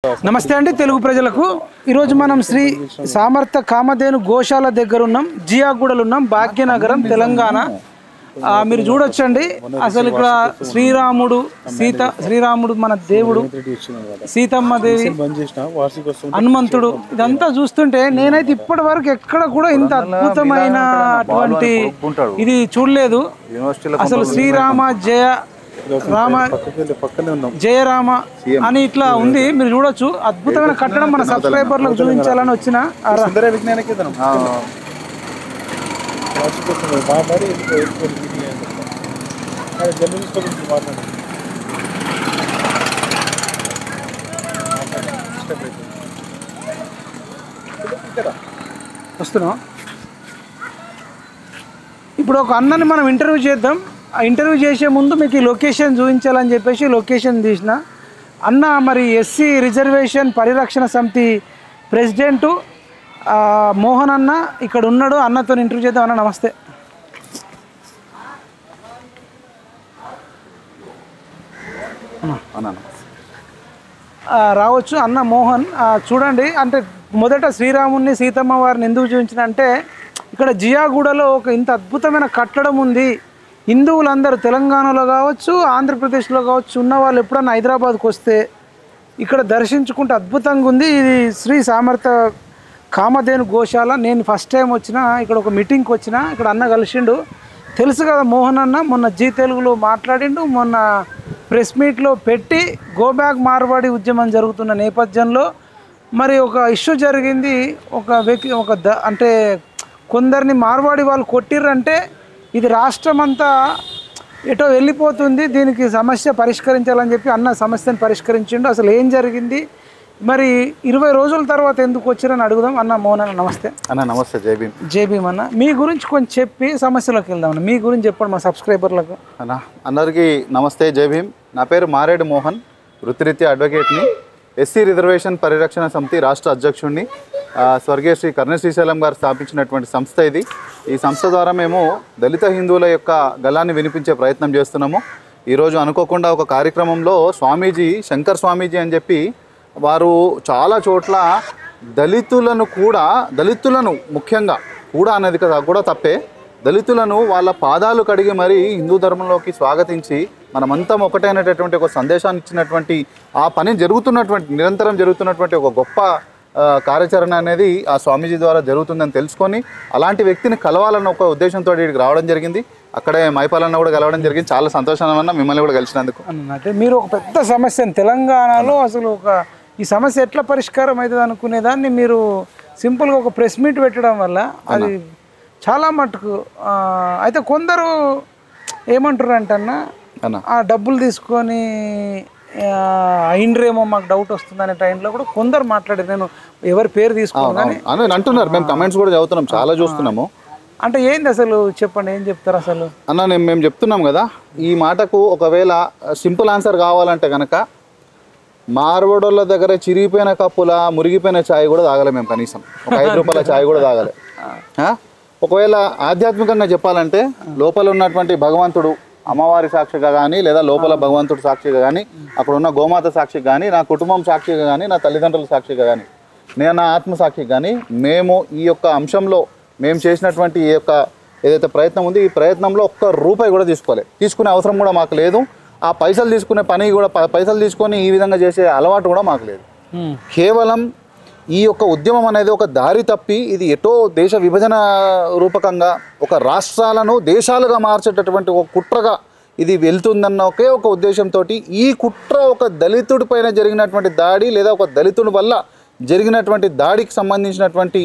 నమస్తే అండి తెలుగు ప్రజలకు ఈరోజు మనం శ్రీ సామర్థ కామధేను గోశాల దగ్గర ఉన్నాం జియాగూడలో ఉన్నాం భాగ్యనగరం తెలంగాణ మీరు చూడొచ్చండి అసలు ఇక్కడ శ్రీరాముడు మన దేవుడు సీతమ్మ దేవి హనుమంతుడు ఇదంతా చూస్తుంటే నేనైతే ఇప్పటి వరకు ఎక్కడ కూడా ఇంత అద్భుతమైన అటువంటి ఇది చూడలేదు అసలు శ్రీరామ జయ రామ అని ఇట్లా ఉంది మీరు చూడొచ్చు అద్భుతమైన కట్టడం మన సబ్స్క్రైబర్లకు చూపించాలని వచ్చిన వస్తున్నాం ఇప్పుడు ఒక అన్నని మనం ఇంటర్వ్యూ చేద్దాం ఆ ఇంటర్వ్యూ చేసే ముందు మీకు ఈ లొకేషన్ చూపించాలని చెప్పేసి లొకేషన్ తీసిన అన్న మరి ఎస్సీ రిజర్వేషన్ పరిరక్షణ సమితి ప్రెసిడెంటు మోహన్ అన్న ఇక్కడ ఉన్నాడు అన్నతో ఇంటర్వ్యూ చేద్దాం అన్న నమస్తే రావచ్చు అన్న మోహన్ చూడండి అంటే మొదట శ్రీరాముని సీతమ్మ వారిని ఎందుకు చూపించిన అంటే ఇక్కడ జియాగూడలో ఒక ఇంత అద్భుతమైన కట్టడం ఉంది హిందువులందరూ తెలంగాణలో కావచ్చు ఆంధ్రప్రదేశ్లో కావచ్చు ఉన్న వాళ్ళు ఎప్పుడన్నా హైదరాబాద్కి వస్తే ఇక్కడ దర్శించుకుంటే అద్భుతంగా ఉంది ఇది శ్రీ సామర్థ కామధేను గోశాల నేను ఫస్ట్ టైం వచ్చిన ఇక్కడ ఒక మీటింగ్కి వచ్చిన ఇక్కడ అన్న కలిసిండు తెలుసు కదా మోహన్ అన్న మొన్న జీ తెలుగులో మాట్లాడిండు మొన్న ప్రెస్ మీట్లో పెట్టి గో బ్యాక్ మార్వాడి ఉద్యమం జరుగుతున్న నేపథ్యంలో మరి ఒక ఇష్యూ జరిగింది ఒక వ్యక్తి అంటే కొందరిని మార్వాడి వాళ్ళు కొట్టిర్రంటే ఇది రాష్ట్రం అంతా ఎటో వెళ్ళిపోతుంది దీనికి సమస్య పరిష్కరించాలని చెప్పి అన్న సమస్యను పరిష్కరించిండు అసలు ఏం జరిగింది మరి 20 రోజుల తర్వాత ఎందుకు వచ్చారని అడుగుదాం అన్న మోహన్ అన్న నమస్తే అన్న నమస్తే జై భీమ్ అన్న మీ గురించి కొంచెం చెప్పి సమస్యలోకి వెళ్దాం అన్న మీ గురించి చెప్పండి మా సబ్స్క్రైబర్లకు అన్న అందరికీ నమస్తే జై భీమ్ నా పేరు మారేడు మోహన్ వృత్తిరీత్యా అడ్వకేట్ని ఎస్సీ రిజర్వేషన్ పరిరక్షణ సమితి రాష్ట్ర అధ్యక్షుడిని స్వర్గీయ శ్రీ కర్ణ శ్రీశైలం గారు స్థాపించినటువంటి సంస్థ ఇది ఈ సంస్థ ద్వారా మేము దళిత హిందువుల యొక్క గళాన్ని వినిపించే ప్రయత్నం చేస్తున్నాము ఈరోజు అనుకోకుండా ఒక కార్యక్రమంలో స్వామీజీ శంకర్ స్వామీజీ అని చెప్పి వారు చాలా చోట్ల దళితులను ముఖ్యంగా కూడా అనేది కదా కూడా తప్పే దళితులను వాళ్ళ పాదాలు కడిగి మరీ హిందూ ధర్మంలోకి స్వాగతించి మనమంతా ఒకటైనటువంటి ఒక సందేశాన్ని ఇచ్చినటువంటి ఆ పని నిరంతరం జరుగుతున్నటువంటి ఒక గొప్ప కార్యాచరణ అనేది ఆ స్వామీజీ ద్వారా జరుగుతుందని తెలుసుకొని అలాంటి వ్యక్తిని కలవాలన్న ఒక ఉద్దేశంతో ఇక్కడికి రావడం జరిగింది అక్కడే మైపాలన్న కూడా కలవడం జరిగింది చాలా సంతోషం మిమ్మల్ని కూడా కలిసినందుకు అంటే మీరు ఒక పెద్ద సమస్యను తెలంగాణలో అసలు ఈ సమస్య ఎట్లా పరిష్కారం అవుతుంది అనుకునేదాన్ని మీరు సింపుల్గా ఒక ప్రెస్ మీట్ పెట్టడం వల్ల అది చాలా మటుకు అయితే కొందరు ఏమంటారు అంటన్నా ఆ డబ్బులు తీసుకొని అయిండ్రేమో మాకు డౌట్ వస్తుంది అనే టైంలో కూడా కొందరు మాట్లాడారు నేను ఎవరి పేరు తీసుకోవాలి అంటున్నారు మేము కమెంట్స్ కూడా చదువుతున్నాం చాలా చూస్తున్నాము అంటే ఏంది అసలు చెప్పండి ఏం చెప్తారు అసలు అన్న మేము చెప్తున్నాం కదా ఈ మాటకు ఒకవేళ సింపుల్ ఆన్సర్ కావాలంటే కనుక మార్వడోళ్ళ దగ్గర చిరిగిపోయిన కప్పుల మురిగిపోయిన ఛాయ్ కూడా తాగలే మేము కనీసం ఒక 5 రూపాయల ఛాయ్ కూడా తాగలే ఒకవేళ ఆధ్యాత్మికంగా చెప్పాలంటే లోపల ఉన్నటువంటి భగవంతుడు అమ్మవారి సాక్షిగా కానీ లేదా లోపల భగవంతుడు సాక్షిగా కానీ అక్కడ ఉన్న గోమాత సాక్షిగా కానీ నా కుటుంబం సాక్షిగా కానీ నా తల్లిదండ్రుల సాక్షిగా కానీ నేను నా ఆత్మ సాక్షిగా కానీ మేము ఈ యొక్క అంశంలో మేము చేసినటువంటి ఈ యొక్క ఏదైతే ప్రయత్నం ఉంది ఈ ప్రయత్నంలో ఒక్క రూపాయి కూడా తీసుకునే అవసరం కూడా మాకు లేదు ఆ పైసలు తీసుకునే పని కూడా పైసలు తీసుకొని ఈ విధంగా చేసే అలవాటు కూడా మాకు లేదు కేవలం ఈ యొక్క ఉద్యమం అనేది ఒక దారి తప్పి ఇది ఎటో దేశ విభజన రూపకంగా ఒక రాష్ట్రాలను దేశాలుగా మార్చేటటువంటి ఒక కుట్రగా ఇది వెళ్తుందన్న ఒకే ఒక ఉద్దేశంతో ఈ కుట్ర ఒక దళితుడి పైన జరిగినటువంటి దాడి లేదా ఒక దళితుడి వల్ల జరిగినటువంటి దాడికి సంబంధించినటువంటి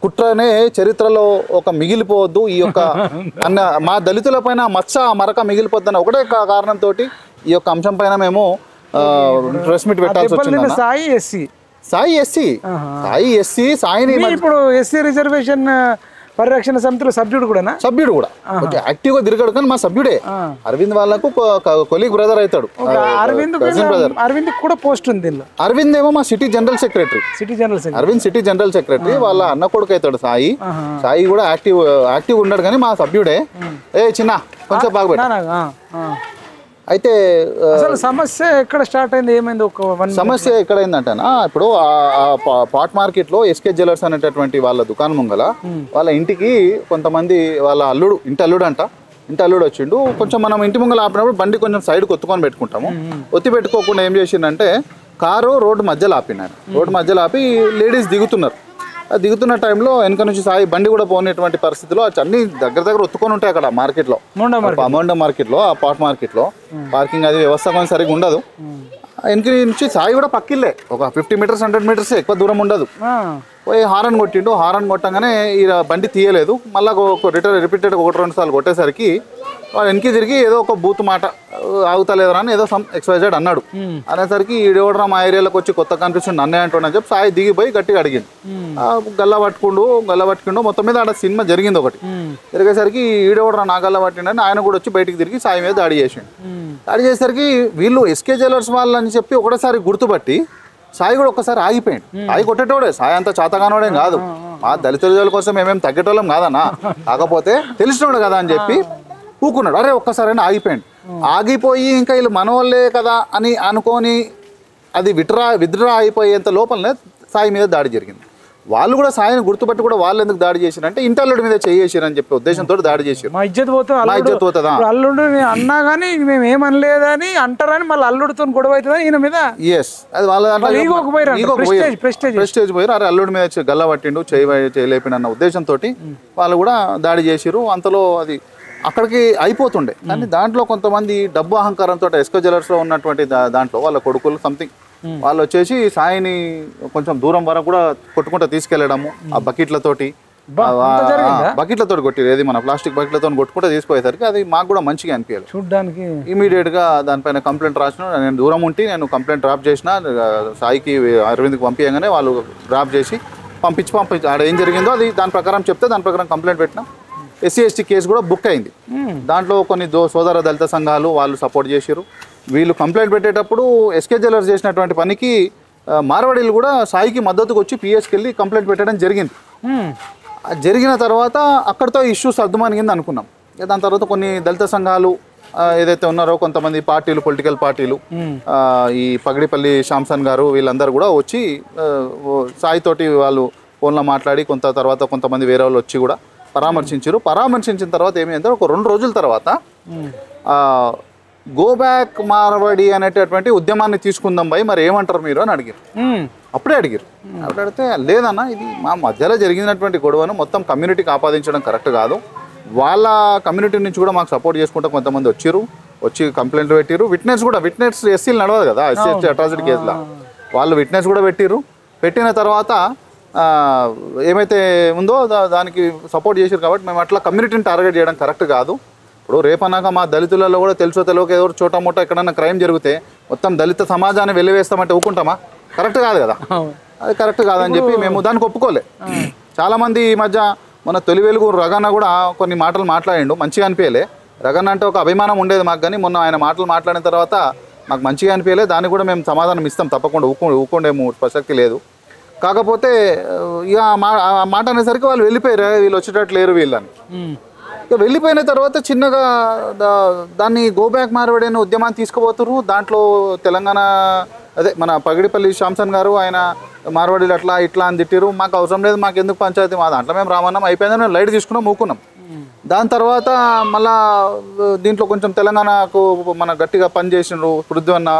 కుట్రనే చరిత్రలో ఒక మిగిలిపోవద్దు ఈ యొక్క మా దళితుల పైన మచ్చ మరక మిగిలిపోద్దన్న ఒకటే కారణంతో ఈ యొక్క అంశం పైన మేము ప్రెస్ మీట్ పెట్టాల్సి వచ్చింది సాయిని ఇప్పుడు ఎస్సీ రిజర్వేషన్ పరిరక్షణ సమితిలో సభ్యుడు కూడా యాక్టివ్ గా తిరగడు కానీ మా సభ్యుడే అరవింద్ వాళ్ళకు కొలీగ్ బ్రదర్ అవుతాడు అరవింద్ కూడా పోస్ట్ ఉంది అరవింద్ ఏమో మా city general secretary Aravind city general secretary వాళ్ళ అన్న కొడుకు అవుతాడు సాయి కూడా యాక్టివ్ ఉన్నాడు కానీ మా సభ్యుడే చిన్న కొంచెం బాగా అయితే అసలు సమస్య ఎక్కడ స్టార్ట్ అయింది, ఏమైంది ఒక సమస్య ఎక్కడైందంటేనా, ఇప్పుడు పాట్ మార్కెట్లో ఎస్కే జ్యువెలర్స్ అనేటటువంటి వాళ్ళ దుకాణం ముంగల వాళ్ళ ఇంటికి కొంతమంది వాళ్ళ అల్లుడు ఇంటి అల్లుడు వచ్చిండు. కొంచెం మనం ఇంటి ముంగల ఆపినప్పుడు బండి కొంచెం సైడ్కి ఒత్తుకొని పెట్టుకుంటాము. ఒత్తి పెట్టుకోకుండా ఏం చేసిండంటే కారు రోడ్డు మధ్యలో ఆపినారు. రోడ్డు మధ్యలో ఆపి లేడీస్ దిగుతున్నారు. దిగుతున్న టైంలో వెనక నుంచి సాయి బండి కూడా పోనేటువంటి పరిస్థితిలో అన్ని దగ్గర ఒత్తుకొని ఉంటాయి అక్కడ మార్కెట్లో, మోండా మార్కెట్లో, ఆ పాట్ మార్కెట్లో పార్కింగ్ అది వ్యవస్థ కొంచెం సరిగ్గా ఉండదు. వెనక నుంచి సాయి కూడా పక్కిల్లే, ఒక 50 మీటర్స్ 100 మీటర్స్ ఎక్కువ దూరం ఉండదు. పోయి హారన్ కొట్టిండు. హారన్ కొట్టంగానే ఈ బండి తీయలేదు. మళ్ళీ రిపీటెడ్ 1-2 సార్లు కొట్టేసరికి వాడు వెనక్కి తిరిగి ఏదో ఒక బూత్ మాట ఆగుతలేదురా అని ఏదో సమ్ XYZ అన్నాడు. అనేసరికి ఈడెవడరా మా ఏరియాలోకి వచ్చి కొత్త కనిపిస్తుంది నన్నే అంటున్నా చెప్పి సాయి దిగిపోయి గట్టిగా అడిగింది. గల్ల పట్టుకుండు మొత్తం మీద ఆడ సినిమా జరిగింది. ఒకటి జరిగేసరికి ఈడెవడరా నా గల్ల పట్టిండని ఆయన కూడా వచ్చి బయటికి తిరిగి సాయి మీద దాడి చేసిండు. దాడి చేసేసరికి వీళ్ళు ఎస్కే జ్యువెలర్స్ వాళ్ళు అని చెప్పి ఒకటేసారి గుర్తుపట్టి సాయి కూడా ఒక్కసారి ఆగిపోయింది. సాయి కొట్టేటోడే, సాయి అంతా చాతగానోడేం కాదు. మా దళిత రోజుల కోసం మేమేం తగ్గేటోళ్ళం కాదన్నా, కాకపోతే తెలిసినోడు కదా అని చెప్పి ఊకున్నాడు. అరే ఒక్కసారైనా ఆగిపోయింది. ఆగిపోయి ఇంకా వీళ్ళు మనోళ్ళే కదా అని అనుకొని అది విత్డ్రా అయిపోయేంత లోపలనే సాయి మీద దాడి జరిగింది. వాళ్ళు కూడా సాయిని గుర్తుపట్టి కూడా వాళ్ళు ఎందుకు దాడి చేశారంటే ఇంటల్లుడి మీద చేసిరని చెప్పి ఉద్దేశంతో దాడి చేశారు. మా ఇజ్జత్ పోతుందా, అల్లుడు అన్నా కానీ మేము ఏమనలేదని అంటారని మళ్ళీ అల్లుడితో గొడవ అవుతుందా ఈయన మీద. ఎస్, అది వాళ్ళ ప్రెస్టేజ్ పోయారు. అరే అల్లుడి మీద గల్ల పట్టిండు, చేయలేపిన అన్న ఉద్దేశంతో వాళ్ళు కూడా దాడి చేసిరు. అంతలో అది అక్కడికి అయిపోతుండే. కానీ దాంట్లో కొంతమంది డబ్బు అహంకారంతో ఎస్కే జ్యువెలర్స్లో ఉన్నటువంటి దాంట్లో వాళ్ళ కొడుకులు సంథింగ్ వాళ్ళు వచ్చేసి సాయిని కొంచెం దూరం వరకు కూడా కొట్టుకుంటూ తీసుకెళ్లడము. ఆ బకెట్లతోటి కొట్టిరు, ఏది మన ప్లాస్టిక్ బకెట్లతో కొట్టుకుంటూ తీసుకుపోయేసరికి అది మాకు కూడా మంచిగా అనిపించాలి చూడడానికి. ఇమీడియట్ గా దానిపైన కంప్లైంట్ రాసిన. నేను దూరం ఉండి నేను కంప్లైంట్ డ్రాప్ చేసిన. సాయికి అరవింద్కి పంపించగానే వాళ్ళు డ్రాప్ చేసి పంపించి ఆడ ఏం జరిగిందో అది దాని ప్రకారం చెప్తే దాని ప్రకారం కంప్లైంట్ పెట్టినా. SC/ST కేసు కూడా బుక్ అయింది. దాంట్లో కొన్ని సోదర దళిత సంఘాలు వాళ్ళు సపోర్ట్ చేశారు. వీళ్ళు కంప్లైంట్ పెట్టేటప్పుడు ఎస్కే జ్యువెలర్స్ చేసినటువంటి పనికి మార్వాడీలు కూడా సాయికి మద్దతుకు వచ్చి PSకి వెళ్ళి కంప్లైంట్ పెట్టడం జరిగింది. జరిగిన తర్వాత అక్కడితో ఇష్యూ సర్దుమనిగింది అనుకున్నాం. దాని తర్వాత కొన్ని దళిత సంఘాలు ఏదైతే ఉన్నారో కొంతమంది పార్టీలు, పొలిటికల్ పార్టీలు, ఈ పగడిపల్లి శాంసన్ గారు వీళ్ళందరూ కూడా వచ్చి సాయితోటి వాళ్ళు ఫోన్లో మాట్లాడి తర్వాత కొంతమంది వేరే వాళ్ళు వచ్చి కూడా పరామర్శించిన తర్వాత ఏమైందంటే ఒక 2 రోజుల తర్వాత గో బ్యాక్ మార్వాడి అనేటటువంటి ఉద్యమాన్ని తీసుకుందాం భయ్, మరి ఏమంటారు మీరు అని అడిగారు. అప్పుడే అడిగారు. అడిగితే లేదన్నా, ఇది మా మధ్యలో జరిగినటువంటి గొడవను మొత్తం కమ్యూనిటీకి ఆపాదించడం కరెక్ట్ కాదు. వాళ్ళ కమ్యూనిటీ నుంచి కూడా మాకు సపోర్ట్ చేసుకుంటూ కొంతమంది వచ్చి కంప్లైంట్ పెట్టిరు. విట్నెస్ SCలు నడవదు కదా, SC/ST అట్రాసిటీ కేసులో వాళ్ళు విట్నెస్ కూడా పెట్టిన తర్వాత ఏమైతే ఉందో దానికి సపోర్ట్ చేశారు. కాబట్టి మేము అట్లా కమ్యూనిటీని టార్గెట్ చేయడం కరెక్ట్ కాదు. ఇప్పుడు రేపన్నాక మా దళితులలో కూడా తెలియక ఏదో చోట మోట ఎక్కడన్నా క్రైమ్ జరిగితే మొత్తం దళిత సమాజాన్ని వెలివేస్తామంటే ఊకుంటామా? కరెక్ట్ కాదు కదా, అది కరెక్ట్ కాదని చెప్పి మేము దానికి ఒప్పుకోలే. చాలామంది ఈ మధ్య మన తొలి వెలుగు రగన్న కూడా కొన్ని మాటలు మాట్లాడిండు, మంచిగా అనిపించలే. రగన్న అంటే ఒక అభిమానం ఉండేది మాకు, కానీ మొన్న ఆయన మాటలు మాట్లాడిన తర్వాత మాకు మంచిగా అనిపించలే. దానికి కూడా మేము సమాధానం ఇస్తాం తప్పకుండా, ఊకుండేమో ప్రసక్తి లేదు. కాకపోతే ఇక ఆ మాట అనేసరికి వాళ్ళు వెళ్ళిపోయారు, వీళ్ళు వచ్చేటట్లు లేరు వీళ్ళని. ఇక వెళ్ళిపోయిన తర్వాత చిన్నగా దాన్ని గో బ్యాక్ మార్వాడి అనే ఉద్యమాన్ని తీసుకుపోతున్నారు. దాంట్లో తెలంగాణ మన పగిడిపల్లి శాంసన్ గారు ఆయన మార్వాడీలు అట్లా ఇట్లా అని తిట్టిరు. మాకు అవసరం లేదు, మాకు ఎందుకు పంచాయతీ, మా దాంట్లో మేము రామన్నాం, అయిపోయిందని మేము లైట్ తీసుకున్నాం, మూకున్నాం. దాని తర్వాత మళ్ళా దీంట్లో కొంచెం తెలంగాణకు మన గట్టిగా పనిచేసినారు పృథ్వీ అన్న,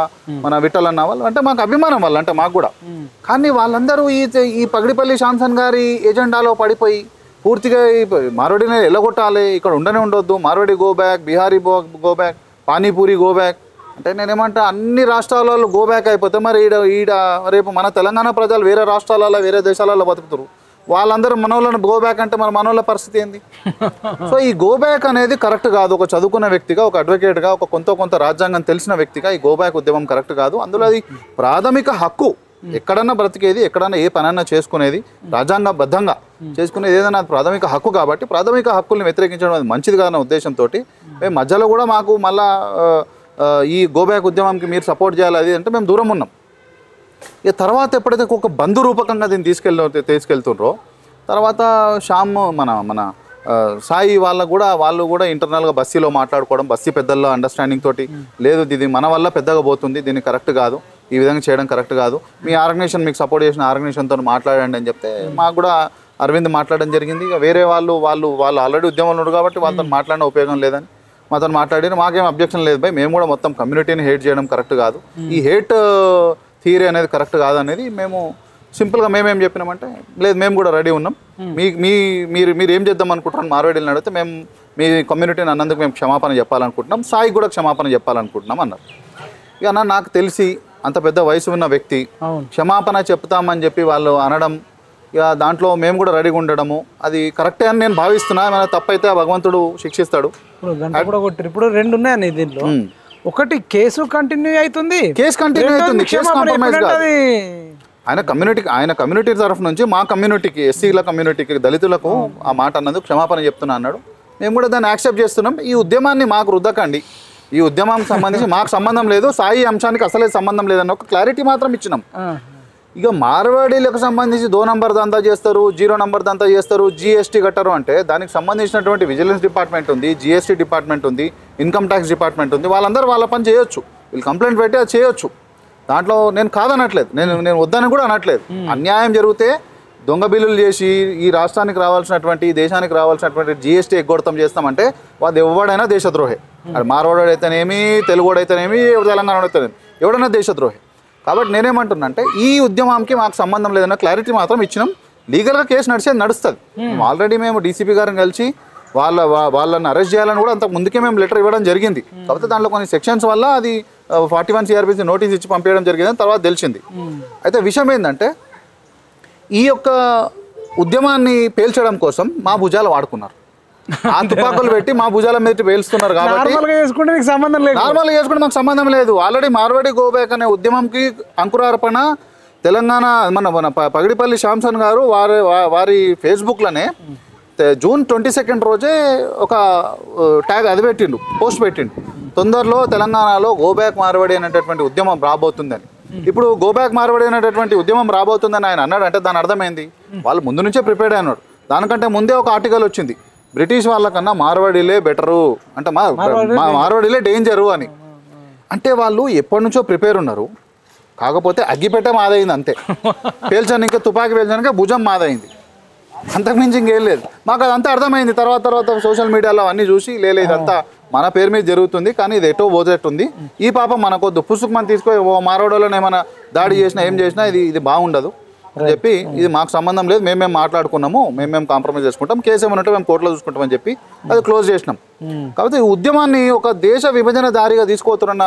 మన విఠల్ అన్న వాళ్ళు అంటే మాకు అభిమానం వాళ్ళు అంటే మాకు కూడా. కానీ వాళ్ళందరూ ఈ పగిడిపల్లి శాంసన్ గారి ఎజెండాలో పడిపోయి పూర్తిగా మార్వాడిని ఎల్లగొట్టాలి, ఇక్కడ ఉండొద్దు, Marwadi go back, Bihari go back, panipuri go back అంటే నేనేమంటా అన్ని రాష్ట్రాలలో గో బ్యాక్ అయిపోతే మరి ఈడ రేపు మన తెలంగాణ ప్రజలు వేరే రాష్ట్రాలలో వేరే దేశాలలో బతుకుతారు, వాళ్ళందరూ మనోళ్ళని గో బ్యాక్ అంటే మన మనోళ్ళ పరిస్థితి ఏంది? సో ఈ గో బ్యాక్ అనేది కరెక్ట్ కాదు. ఒక చదువుకున్న వ్యక్తిగా, ఒక అడ్వకేట్గా, ఒక కొంత రాజ్యాంగం తెలిసిన వ్యక్తిగా ఈ గో బ్యాక్ ఉద్యమం కరెక్ట్ కాదు. అందులో అది ప్రాథమిక హక్కు, ఎక్కడన్నా బ్రతికేది, ఎక్కడన్నా ఏ పనన్నా చేసుకునేది, రాజ్యాంగబద్ధంగా చేసుకునేది ఏదైనా ప్రాథమిక హక్కు. కాబట్టి ప్రాథమిక హక్కుల్ని వ్యతిరేకించడం అది మంచిది కాదన్న ఉద్దేశంతో మేము మధ్యలో కూడా మాకు మళ్ళా ఈ గో బ్యాక్ ఉద్యమంకి మీరు సపోర్ట్ చేయాలి అది అంటే మేము దూరం ఉన్నాం. ఇక తర్వాత ఎప్పుడైతే ఒక బంధు రూపకంగా దీన్ని తీసుకెళ్తుండ్రో తర్వాత శ్యామ్ మన సాయి వాళ్ళు కూడా ఇంటర్నల్గా బస్సీలో మాట్లాడుకోవడం, బస్సీ పెద్దల్లో అండర్స్టాండింగ్ తోటి లేదు ఇది మన వల్ల పెద్దగా పోతుంది, దీన్ని కరెక్ట్ కాదు, ఈ విధంగా చేయడం కరెక్ట్ కాదు, మీ ఆర్గనైజేషన్ మీకు సపోర్ట్ చేసిన ఆర్గనైజేషన్తో మాట్లాడండి అని చెప్తే మాకు కూడా అరవింద్ మాట్లాడడం జరిగింది. ఇక వేరే వాళ్ళు ఆల్రెడీ ఉద్యమంలో ఉన్నారు కాబట్టి వాళ్ళతో మాట్లాడిన ఉపయోగం లేదని మాతో మాట్లాడిన. మాకేం అబ్జెక్షన్ లేదు భయ్, మేము కూడా మొత్తం కమ్యూనిటీని హేట్ చేయడం కరెక్ట్ కాదు, ఈ హేట్ థియరీ అనేది కరెక్ట్ కాదు అనేది మేము సింపుల్గా మేమేం చెప్పినామంటే లేదు మేము కూడా రెడీ ఉన్నాం, మీరు ఏం చేద్దాం అనుకుంటున్నాం మార్వాడీలను అడిగితే మేము మీ కమ్యూనిటీని అన్నందుకు మేము క్షమాపణ చెప్పాలనుకుంటున్నాం, సాయి కూడా క్షమాపణ చెప్పాలనుకుంటున్నాం అన్నారు. ఇక అన్న నాకు తెలిసి అంత పెద్ద వయసు ఉన్న వ్యక్తి క్షమాపణ చెప్తామని చెప్పి వాళ్ళు అనడం, ఇక దాంట్లో మేము కూడా రెడీగా ఉండడము అది కరెక్టే అని నేను భావిస్తున్నా. ఏమైనా తప్పైతే భగవంతుడు శిక్షిస్తాడు. ఇప్పుడు రెండు ఉన్నాయని దీంట్లో, ఒకటి కేసు కంటిన్యూ అవుతుంది, కేసు కాంప్రమైజ్ కాదు. ఆయన కమ్యూనిటీ తరఫు నుంచి మా కమ్యూనిటీకి, ఎస్సీల కమ్యూనిటీకి, దళితులకు ఆ మాట అన్నందుకు క్షమాపణ చెప్తున్నా అన్నాడు. మేము కూడా దాన్ని యాక్సెప్ట్ చేస్తున్నాం. ఈ ఉద్యమాన్ని మాకు రుద్దకండి, ఈ ఉద్యమానికి సంబంధించి మాకు సంబంధం లేదు, సాయి అంశానికి అసలే సంబంధం లేదన్న ఒక క్లారిటీ మాత్రం ఇచ్చినాం. ఇక మార్వాడీలకు సంబంధించి 2 నంబర్ దంతా చేస్తారు, 0 నంబర్ దంతా చేస్తారు, GST కట్టరు అంటే దానికి సంబంధించినటువంటి విజిలెన్స్ డిపార్ట్మెంట్ ఉంది, GST డిపార్ట్మెంట్ ఉంది, ఇన్కమ్ ట్యాక్స్ డిపార్ట్మెంట్ ఉంది, వాళ్ళందరూ వాళ్ళ పని చేయొచ్చు, వీళ్ళు కంప్లైంట్ పెట్టి అది చేయొచ్చు. దాంట్లో నేను కాదనట్లేదు, నేను వద్దని కూడా అనట్లేదు. అన్యాయం జరిగితే దొంగ బిల్లులు చేసి ఈ రాష్ట్రానికి రావాల్సినటువంటి, ఈ దేశానికి రావాల్సినటువంటి GST ఎగ్గొడతాం చేస్తామంటే వాడు ఎవడైనా దేశద్రోహే. అది మార్వాడు అయితేనేమి, తెలుగుడు అయితేనేమి, తెలంగాణ అయితేనేమి, ఎవడైనా దేశద్రోహే. కాబట్టి నేనేమంటున్నా అంటే ఈ ఉద్యమానికి మాకు సంబంధం లేదన్న క్లారిటీ మాత్రం ఇచ్చినాం. లీగల్గా కేసు నడుస్తుంది. ఆల్రెడీ మేము డీసీపీ గారిని కలిసి వాళ్ళని అరెస్ట్ చేయాలని కూడా అంతకు ముందుకే మేము లెటర్ ఇవ్వడం జరిగింది. కాకపోతే దాంట్లో కొన్ని సెక్షన్స్ వల్ల అది 41 CRPC నోటీస్ ఇచ్చి పంపించడం జరిగిందని తర్వాత తెలిసింది. అయితే విషయం ఏంటంటే ఈ యొక్క ఉద్యమాన్ని పేల్చడం కోసం మా భుజాలు వాడుకున్నారు, ఆ తుపాకులు పెట్టి మా భుజాల మీద పేలుస్తున్నారు. కాబట్టి నార్మల్గా చేసుకుంటే మాకు సంబంధం లేదు. ఆల్రెడీ మార్వాడి గోబ్యాక్ అనే ఉద్యమంకి అంకురార్పణ తెలంగాణ మన పగిడిపల్లి శాంసన్ గారు వారి ఫేస్బుక్లోనే జూన్ 22 రోజే ఒక ట్యాగ్ అది పెట్టిండు, పోస్ట్ పెట్టిండు, తొందరలో తెలంగాణలో గోబ్యాక్ మార్వాడి అనేటటువంటి ఉద్యమం రాబోతుందని. ఇప్పుడు గోబ్యాక్ మార్వాడి అనేటటువంటి ఉద్యమం రాబోతుందని ఆయన అన్నాడు అంటే దాని అర్థమైంది వాళ్ళు ముందు నుంచే ప్రిపేర్డ్ అన్నాడు. దానికంటే ముందే ఒక ఆర్టికల్ వచ్చింది, బ్రిటిష్ వాళ్ళకన్నా మార్వాడీలే బెటరు అంటే మార్వాడీలే డేంజరు అని. అంటే వాళ్ళు ఎప్పటి నుంచో ప్రిపేర్ ఉన్నారు, కాకపోతే అగ్గిపెట్ట మాదైంది అంతే, పేల్చాను ఇంకా తుపాకీ పేల్చాను భుజం మాదైంది, అంతకుమించి ఇంకేం లేదు. మాకు అదంతా అర్థమైంది. తర్వాత సోషల్ మీడియాలో అన్నీ చూసి లేదు ఇదంతా మన పేరు మీద జరుగుతుంది, కానీ ఇది ఎటో పోతేట్టుంది, ఈ పాపం మనకొద్దు, పుసుకు మనం తీసుకొని మారవడంలో ఏమైనా దాడి చేసినా ఏం చేసినా ఇది బాగుండదు అని చెప్పి ఇది మాకు సంబంధం లేదు, మేము మాట్లాడుకున్నాము, మేము కాంప్రమైజ్ చేసుకుంటాం, కేసు ఏమన్నట్టు మేము కోర్టులో చూసుకుంటామని చెప్పి అది క్లోజ్ చేసినాం. కాబట్టి ఈ ఉద్యమాన్ని ఒక దేశ విభజన దారిగా తీసుకోతున్న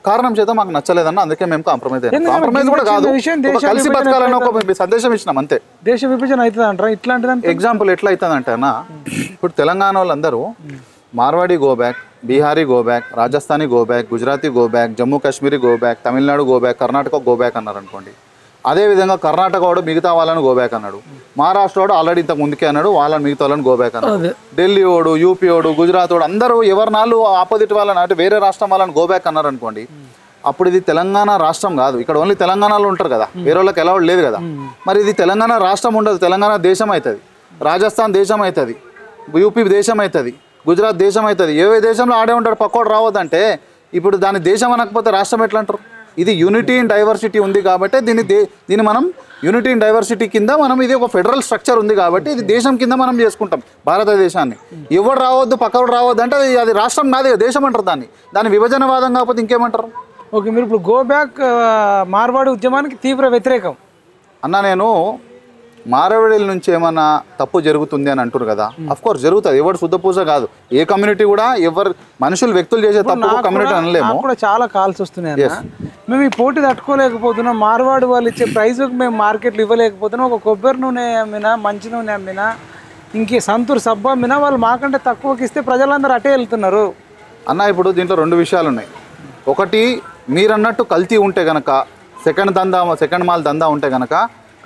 కారణం చేత మాకు నచ్చలేదన్న, అందుకే మేము కాంప్రమైజ్ అయ్యాం. కాంప్రమైజ్ కూడా కాదు, కలిసి బతకాలని ఒక సందేశం ఇచ్చినాం అంతే. దేశ విభజన అవుతుంది అంటారా ఇట్లాంటిది? ఎగ్జాంపుల్ ఎట్లా అవుతుంది అంటే అన్న, ఇప్పుడు తెలంగాణ వాళ్ళందరూ Marwadi go back, Bihari go back, Rajasthani go back, Gujarati go back, Jammu Kashmiri go back, Tamil Nadu go back, Karnataka go back అన్నారు అనుకోండి. అదేవిధంగా కర్ణాటక వాడు మిగతా వాళ్ళని గోబ్యాక్ అన్నాడు, మహారాష్ట్ర వాడు ఆల్రెడీ ఇంతకు ముందుకే అన్నాడు వాళ్ళని మిగతా వాళ్ళని గోబ్యాక్ అన్నాడు, ఢిల్లీ వాడు, యూపీ వాడు, గుజరాత్ వాడు అందరూ ఎవరినాళ్ళు ఆపోజిట్ వాళ్ళని అంటే వేరే రాష్ట్రం వాళ్ళని గోబ్యాక్ అన్నారు అనుకోండి. అప్పుడు ఇది తెలంగాణ రాష్ట్రం కాదు, ఇక్కడ ఓన్లీ తెలంగాణలో ఉంటారు కదా, వేరే వాళ్ళకి ఎలా లేదు కదా. మరి ఇది తెలంగాణ రాష్ట్రం ఉండదు, తెలంగాణ దేశం అవుతుంది, రాజస్థాన్ దేశం అవుతుంది, యూపీ దేశం అవుతుంది, గుజరాత్ దేశం అవుతుంది. ఏ దేశంలో ఆడే ఉంటాడు పక్కోడు రావద్దంటే ఇప్పుడు దాని దేశం అనకపోతే రాష్ట్రం ఎట్లా అంటారు? ఇది యూనిటీ ఇన్ డైవర్సిటీ ఉంది కాబట్టి దీన్ని మనం యూనిటీ ఇన్ డైవర్సిటీ కింద మనం ఇది ఒక ఫెడరల్ స్ట్రక్చర్ ఉంది కాబట్టి ఇది దేశం కింద మనం చేసుకుంటాం భారతదేశాన్ని. ఎవరు రావద్దు పక్కడు రావద్దు అంటే అది రాష్ట్రం నాది దేశం అంటారు, దాని విభజనవాదం కాకపోతే ఇంకేమంటారు? ఓకే, మీరు ఇప్పుడు గోబ్యాక్ మార్వాడి ఉద్యమానికి తీవ్ర వ్యతిరేకం అన్న. నేను మార్వాడీల నుంచి ఏమన్నా తప్పు జరుగుతుంది అని అంటారు కదా, అఫ్ కోర్స్ జరుగుతుంది, ఎవరు శుద్ధ పూజ కాదు, ఏ కమ్యూనిటీ కూడా ఎవరు మనుషులు వ్యక్తులు చేసే తప్పు కమ్యూనిటీ అనలేము. కూడా చాలా కాల్స్ వస్తున్నాయి, మేము ఈ పోటీ తట్టుకోలేకపోతున్నాం, మార్వాడి వాళ్ళు ఇచ్చే ప్రైస్కి మేము మార్కెట్లు ఇవ్వలేకపోతున్నాం, ఒక కొబ్బరి నూనె అమ్మినా, మంచి నూనె అమ్మినా, ఇంకే సంతూర్ సబ్బు అమ్మినా వాళ్ళు మాకంటే తక్కువకి ఇస్తే ప్రజలందరూ అటే వెళ్తున్నారు అన్న. ఇప్పుడు దీంట్లో 2 విషయాలు ఉన్నాయి. ఒకటి మీరన్నట్టు కల్తీ ఉంటే కనుక సెకండ్ మాల్ దందా ఉంటే కనుక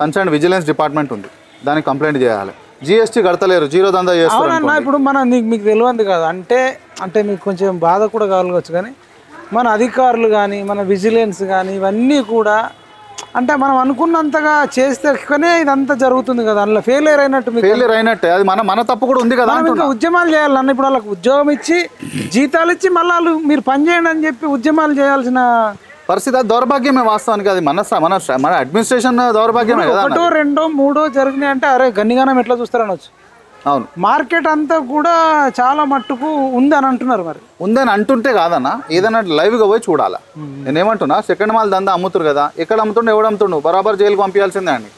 కన్సర్న్ విజిలెన్స్ డిపార్ట్మెంట్ ఉంది, దానికి కంప్లైంట్ చేయాలి. GST కడతలేరు, 0 దందా చేస్తారు. ఇప్పుడు మీకు తెలియదు కదా అంటే మీకు కొంచెం బాధ కూడా కలగవచ్చు, కానీ మన అధికారులు కానీ మన విజిలెన్స్ కానీ ఇవన్నీ కూడా అంటే మనం అనుకున్నంతగా చేస్తే కానీ ఇదంతా జరుగుతుంది కదా, అందులో ఫెయిలియర్ అయినట్టు. ఫెయిలియర్ అయినట్టే, అది మన తప్పు కూడా ఉంది కదా. ఇంకా ఉద్యమాలు చేయాలన్న, ఇప్పుడు వాళ్ళకి ఉద్యోగం ఇచ్చి జీతాలు ఇచ్చి మళ్ళీ వాళ్ళు మీరు పని చేయండి అని చెప్పి ఉద్యమాలు చేయాల్సిన పరిస్థితి. అది దౌర్భాగ్యమే వాస్తవానికి, అది మన అడ్మినిస్ట్రేషన్ దౌర్భాగ్యమే కదా. 1, 2, 3 జరిగినాయి అంటే అరే గన్నిగానం ఎట్లా చూస్తారనొచ్చు. అవును, మార్కెట్ అంతా కూడా చాలా మట్టుకు ఉంది అని అంటున్నారు. మరి ఉందని అంటుంటే కాదన్నా, ఏదైనా లైవ్గా పోయి చూడాలా. నేనేమంటున్నా, సెకండ్ మాల్ దందా అమ్ముతురు కదా, ఎక్కడ అమ్ముతుండే ఎవడు అమ్ముతుండు, బరాబర్ జైలుకి పంపించాల్సిందే అండి.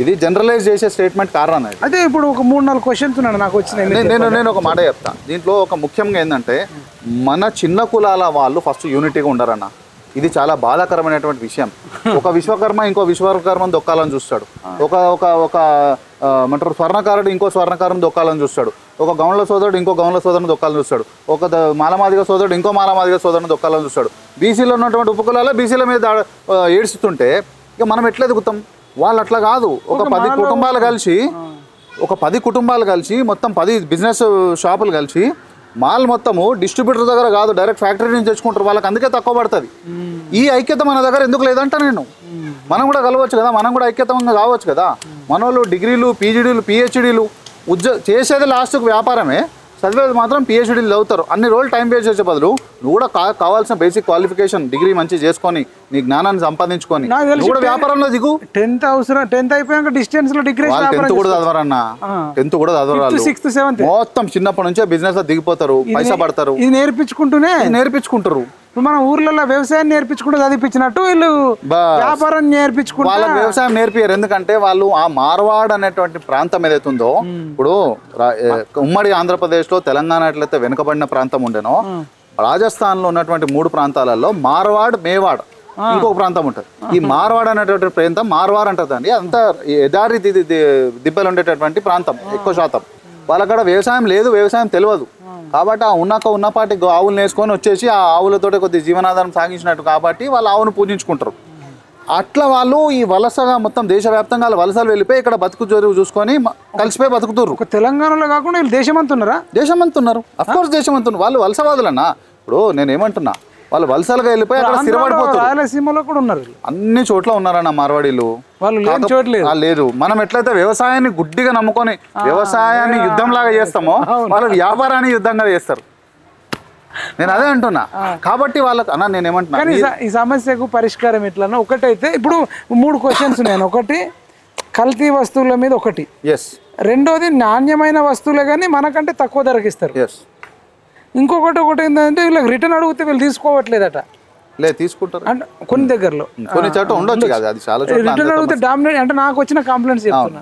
ఇది జనరలైజ్ చేసే స్టేట్మెంట్ కారణం. అదే ఇప్పుడు ఒక 3-4 క్వశ్చన్స్ ఉన్నాడు నాకు వచ్చినాయి. నేను ఒక మాట చెప్తాను దీంట్లో. ఒక ముఖ్యంగా ఏంటంటే, మన చిన్న కులాల వాళ్ళు ఫస్ట్ యూనిటీగా ఉండరన్న. ఇది చాలా బాధాకరమైనటువంటి విషయం. ఒక విశ్వకర్మ ఇంకో విశ్వకర్మను దొక్కాలని చూస్తాడు, ఒక ఏమంటారు స్వర్ణకారుడు ఇంకో స్వర్ణకారుని దొక్కాలని చూస్తాడు, ఒక గౌండ్ల సోదరుడు ఇంకో గౌండ్ల సోదరుని దొక్కాలని చూస్తాడు, ఒక మాలమాదిగ సోదరుడు ఇంకో మాలమాదిగ సోదరుని దొక్కాలని చూస్తాడు. బీసీలో ఉన్నటువంటి ఉపకులాల్లో బీసీల మీద ఏడుస్తుంటే ఇక మనం ఎట్లా ఎదుగుతాం? వాళ్ళు అట్లా కాదు. ఒక 10 కుటుంబాలు కలిసి మొత్తం 10 బిజినెస్ షాపులు కలిసి మాల్ మొత్తము డిస్ట్రిబ్యూటర్ దగ్గర కాదు, డైరెక్ట్ ఫ్యాక్టరీ నుంచి తెచ్చుకుంటారు. వాళ్ళకి అందుకే తక్కువ పడుతుంది. ఈ ఐక్యత మన దగ్గర ఎందుకు లేదంట నేను. మనం కూడా కలవచ్చు కదా, మనం కూడా ఐక్యతంగా కావచ్చు కదా. మన వాళ్ళు డిగ్రీలు, పీజీడీలు, పిహెచ్డీలు చేసేది లాస్ట్కు వ్యాపారమే, చదివేది మాత్రం పిహెచ్డీలు చదువుతారు. అన్ని రోజులు టైం వేస్ట్ చేసే బదులు నువ్వు కూడా కావాల్సిన బేసిక్ క్వాలిఫికేషన్ డిగ్రీ మంచి చేసుకొని నీ జ్ఞానాన్ని సంపాదించుకొని కూడా వ్యాపారంలో దిగు. 10th అయిపోయాక డిస్టెన్స్ లో డిగ్రీ 10th కూడా చదవరన్నా, 10th కూడా చదవరాలు. 6th 7th మొత్తం చిన్నప్పటి నుంచే బిజినెస్ లో దిగిపోతారు, పైసా పడతారు. ఇది నేర్పించుకుంటారు. ఇప్పుడు మన ఊర్లలో వ్యవసాయం నేర్పించుకుంటూ చదివించినట్టు వీళ్ళు వ్యాపారం నేర్పించుకుంటూ వాళ్ళకి వ్యవసాయం నేర్పియారు. ఎందుకంటే వాళ్ళు ఆ మార్వాడ్ అనేటువంటి ప్రాంతం ఏదైతే ఉందో, ఇప్పుడు ఉమ్మడి ఆంధ్రప్రదేశ్ లో తెలంగాణ ఎట్లయితే వెనుకబడిన ప్రాంతం ఉండేనో, రాజస్థాన్ లో ఉన్నటువంటి 3 ప్రాంతాలలో మార్వాడ్, మేవాడ్ ఇంకొక ప్రాంతం ఉంటుంది. ఈ మార్వాడ్ అనేటువంటి ప్రాంతం మార్వార్ అంటదండి. అంతా ఎదారి దిబ్బలు ఉండేటటువంటి ప్రాంతం ఎక్కువ శాతం. వాళ్ళక్కడ వ్యవసాయం లేదు, వ్యవసాయం తెలియదు. కాబట్టి ఆ ఉన్నపాటి ఆవులు వేసుకొని వచ్చేసి ఆ ఆవులతో కొద్ది జీవనాధారం సాగించినట్టు కాబట్టి వాళ్ళు ఆవును పూజించుకుంటారు. అట్లా వాళ్ళు ఈ వలసగా మొత్తం దేశవ్యాప్తంగా వలసలు వెళ్ళిపోయి ఇక్కడ బతుకు జరుగు చూసుకొని కలిసిపోయి బతుకుతారు. తెలంగాణలో కాకుండా వీళ్ళు దేశమంతున్నారు. అఫ్కోర్స్ దేశమంతున్నారు. వాళ్ళు వలసవాదులన్నా. ఇప్పుడు నేనేమంటున్నా, వాళ్ళు వలసలుగా వెళ్ళిపోయి అక్కడ స్థిరపడిపోతారు. రాయలసీమలో కూడా ఉన్నారు, అన్ని చోట్ల ఉన్నారన్న మార్వాడీలు. లేదు, మనం ఎట్లయితే వ్యవసాయాన్ని గుడ్డిగా నమ్ముకొని వ్యవసాయాన్ని యుద్ధంలాగా చేస్తామో, వాళ్ళు వ్యాపారాన్ని యుద్ధంగా చేస్తారు. నేను అదే అంటున్నా. కాబట్టి వాళ్ళకి అన్న నేనేమంటున్నా, ఈ సమస్యకు పరిష్కారం ఎట్లన్నా ఒకటైతే ఇప్పుడు 3 క్వశ్చన్స్ నేను. ఒకటి కల్తీ వస్తువుల మీద ఒకటి, రెండోది నాణ్యమైన వస్తువులే కానీ మనకంటే తక్కువ ధరకి ఇస్తారు. ఇంకొకటి ఏంటంటే వీళ్ళకి రిటర్న్ అడిగితే వీళ్ళు తీసుకోవట్లేదట. తీసుకుంటారు అంటే కొన్ని దగ్గరలో, కొన్ని చోట్ల ఉండొచ్చు కదా, అది చాలా చోట్ల రిటర్న్ అడిగితే డామినేట్ అంటే నాకు వచ్చిన కంప్లైంట్స్ చెప్తున్నా.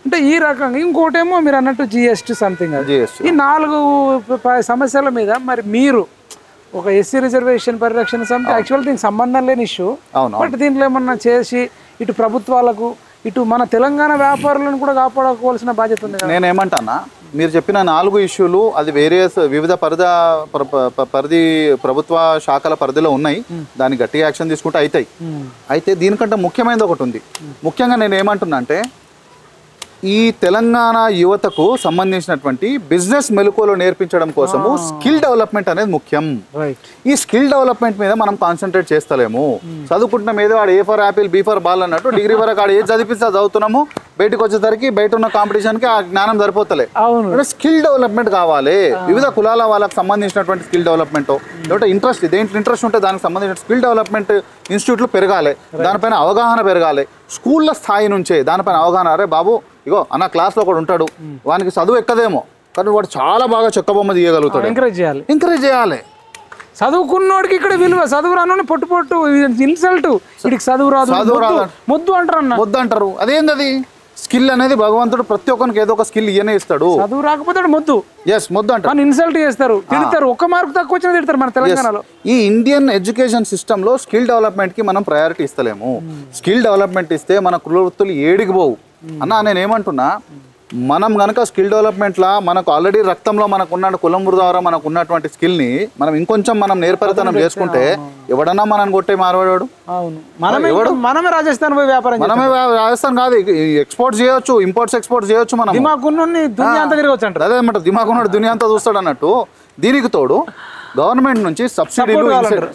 అంటే ఈ రకంగా ఇంకోటేమో మీరు అన్నట్టు జిఎస్టీ సంథింగ్. ఈ 4 సమస్యల మీద మరి మీరు ఒక ఎస్సీ రిజర్వేషన్ పరిరక్షణ సమితి యాక్చువల్ దీనికి సంబంధం లేని ఇష్యూ, బట్ దీంట్లో ఏమన్నా చేసి ఇటు ప్రభుత్వాలకు ఇటు మన తెలంగాణ వ్యాపారులను కూడా కాపాడుకోవాల్సిన బాధ్యత ఉంది. నేనేమంటానా, మీరు చెప్పిన 4 ఇష్యూలు అది వివిధ పరిధి ప్రభుత్వ శాఖల పరిధిలో ఉన్నాయి. దాన్ని గట్టిగా యాక్షన్ తీసుకుంటే అవుతాయి. అయితే దీనికంటే ముఖ్యమైనది ఒకటి ఉంది. ముఖ్యంగా నేను ఏమంటున్నా అంటే, ఈ తెలంగాణ యువతకు సంబంధించినటువంటి బిజినెస్ మెలకువలు నేర్పించడం కోసము స్కిల్ డెవలప్మెంట్ అనేది ముఖ్యం. ఈ స్కిల్ డెవలప్మెంట్ మీద మనం కాన్సన్ట్రేట్ చేస్తలేము. చదువుకుంటున్నాం ఏదో వాడు A for Apple, B for ball అన్నట్టు డిగ్రీ వరకు ఆడ ఏది చదివిస్తే చదువుతున్నాము, బయటకు వచ్చేసరికి బయట ఉన్న కాంపిటీషన్కి ఆ జ్ఞానం సరిపోతలే. స్కిల్ డెవలప్మెంట్ కావాలి. వివిధ కులాల వాళ్ళకి సంబంధించినటువంటి స్కిల్ డెవలప్మెంట్, లేకపోతే దేంట్లో ఇంట్రెస్ట్ ఉంటే దానికి సంబంధించిన స్కిల్ డెవలప్మెంట్ ఇన్స్టిట్యూట్లు పెరగాలి. దానిపైన అవగాహన పెరగాలి. స్కూళ్ళ స్థాయి నుంచే దానిపైన అవగాహన. అరే బాబు ఇగో అన్న క్లాస్లో ఒకడు ఉంటాడు, వానికి చదువు ఎక్కదేమో కానీ వాడు చాలా బాగా చెక్కబొమ్మ తీయగలుగుతాడు. ఎంకరేజ్ చేయాలి. చదువుకున్నోడికి ఇక్కడ విలువ, చదువు రాను పొట్టు ఇన్సల్ట్, వీడికి చదువు రాదు మొద్దు అంటారు. అదేంది అది స్కిల్ అనేది భగవంతుడు ప్రతి ఒక్కరికి ఏదో ఒక స్కిల్ ఇయనే ఇస్తాడు. చదువు రాకపోతే మొద్దు అంటారు, ఇన్సల్ట్ చేస్తారు, తిడతారు. 1 మార్కు తక్కువ వచ్చినా తిడతారు మన తెలంగాణలో. ఈ ఇండియన్ ఎడ్యుకేషన్ సిస్టమ్ లో స్కిల్ డెవలప్మెంట్ కి మనం ప్రయారిటీ ఇస్తలేము. స్కిల్ డెవలప్మెంట్ ఇస్తే మన కుల వృత్తులు ఏడికి పోవు అన్న. నేను ఏమంటున్నా, మనం కనుక స్కిల్ డెవలప్మెంట్లో మనకు ఆల్రెడీ రక్తంలో మనకు ఉన్న కులం ద్వారా మనకు ఉన్నటువంటి స్కిల్ని మనం ఇంకొంచెం మనం నేర్పరితనం చేసుకుంటే ఎవడన్నా మనం కొట్టే మారవాడు. మనమే రాజస్థాన్ పోయి వ్యాపారం, మనమే రాజస్థాన్ కాదు ఎక్స్పోర్ట్ చేయొచ్చు, ఇంపోర్ట్స్ ఎక్స్పోర్ట్ చేయొచ్చు. మనం దిమాకున్నోడిని దునియా అంతా తిరగొచ్చు అంటారు. అదే అనమాట, దిమాకున్నోడు దునియా అంతా చూస్తాడు అన్నట్టు. దీనికి తోడు గవర్నమెంట్ నుంచి సబ్సిడీలు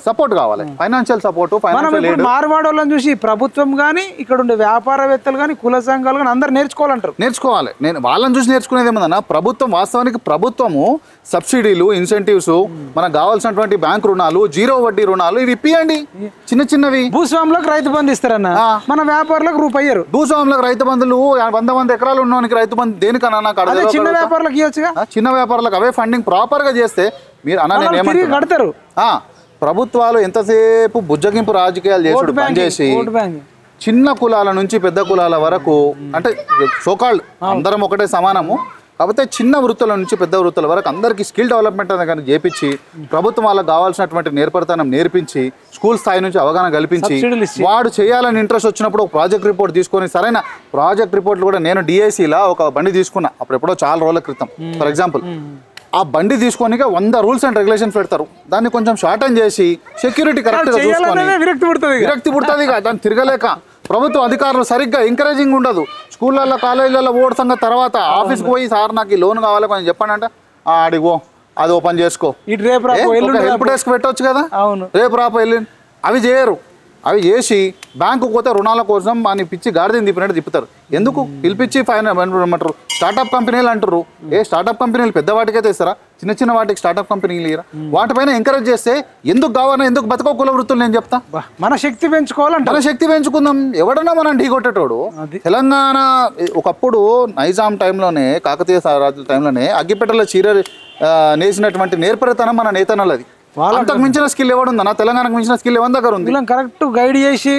సపోర్ట్ కావాలి, financial support, financial aid. Marwadi వాళ్ళని చూసి ప్రభుత్వం కానీ ఇక్కడ ఉండే వ్యాపారవేత్తలు కానీ కుల సంఘాలు కానీ అందరు నేర్చుకోవాలంటారు. నేర్చుకోవాలి. నేను వాళ్ళని చూసి నేర్చుకునేది ఏమన్నా, ప్రభుత్వం వాస్తవానికి ప్రభుత్వము సబ్సిడీలు, ఇన్సెంటివ్స్, మనకు కావాల్సినటువంటి బ్యాంక్ రుణాలు, జీరో వడ్డీ రుణాలు ఇవి ఇప్పియండి. చిన్న చిన్నవి భూస్వాములకు రైతు బంధు ఇస్తారన్న, మన వ్యాపారులకు రూపాయరు. భూస్వాములకు రైతు బంధులు 100 ఎకరాలు ఉన్నవానికి రైతు బంధు దేనికన్నా నాకు చిన్న వ్యాపారులకు ఇవ్వచ్చుగా. చిన్న వ్యాపారులకు అవే ఫండింగ్ ప్రాపర్ గా చేస్తే మీరు అన్న నేను కడతారు. ప్రభుత్వాలు ఎంతసేపు బుజ్జగింపు రాజకీయాలు చేసుడు పనిచేసి చిన్న కులాల నుంచి పెద్ద కులాల వరకు, అంటే సోకాల్డ్ అందరం ఒకటే సమానము, కాకపోతే చిన్న వృత్తుల నుంచి పెద్ద వృత్తుల వరకు అందరికీ స్కిల్ డెవలప్మెంట్ అనేది కానీ చేపించి ప్రభుత్వం వాళ్ళకి కావాల్సినటువంటి నేర్పరితనం నేర్పించి స్కూల్ స్థాయి నుంచి అవగాహన కల్పించి వాడు చేయాలని ఇంట్రెస్ట్ వచ్చినప్పుడు ఒక ప్రాజెక్ట్ రిపోర్ట్ తీసుకొని సరైన ప్రాజెక్ట్ రిపోర్ట్లు కూడా నేను డిఐసిలా ఒక బండి తీసుకున్నా అప్పుడు ఎప్పుడో చాలా రోజుల క్రితం. ఫర్ ఎగ్జాంపుల్ ఆ బండి తీసుకొని 100 రూల్స్ అండ్ రెగ్యులేషన్స్ పెడతారు, దాన్ని కొంచెం షార్టన్ చేసి సెక్యూరిటీ కరెక్ట్గా చూసుకొని విరక్తి పుడుతుంది. దాన్ని తిరగలేక ప్రభుత్వ అధికారులు సరిగ్గా ఎంకరేజింగ్ ఉండదు. స్కూళ్ళల్లో కాలేజీలలో ఓటు సంగతి తర్వాత ఆఫీస్కి పోయి సార్ నాకు ఈ లోన్ కావాలి కొంచెం చెప్పండి అంటే అడిగో అది ఓపెన్ చేసుకో, హెల్ప్ డెస్క్ పెట్టవచ్చు కదా, రేపు రాపు వెళ్ళి అవి చేయరు. అవి చేసి బ్యాంకు పోతే రుణాల కోసం అని పిచ్చి గాడిదని తిప్పినట్టు తిప్పుతారు. ఎందుకు పిలిపించి ఏమంటారు స్టార్టప్ కంపెనీలు అంటారు. స్టార్టప్ కంపెనీలు పెద్ద వాటికైతే ఇస్తారా, చిన్న చిన్న వాటికి స్టార్టప్ కంపెనీలు ఇరా. వాటిపైన ఎంకరేజ్ చేస్తే ఎందుకు కావాలన్నా ఎందుకు బతకో కుల వృత్తులు నేను చెప్తా. మన శక్తి పెంచుకోవాలంటే మన శక్తి పెంచుకుందాం. ఎవడన్నా మనం ఢీకొట్టేటోడు. తెలంగాణ ఒకప్పుడు నైజాం టైంలోనే, కాకతీయ రాజుల టైంలోనే అగ్గిపెట్టెల చీర నేసినటువంటి నేర్పరితనం మన నేతన్నలది. అంతకు మించిన స్కిల్ ఎవడుందన్నా, తెలంగాణకు మించిన స్కిల్ ఎవరి దగ్గర ఉంది? కరెక్ట్ గైడ్ చేసి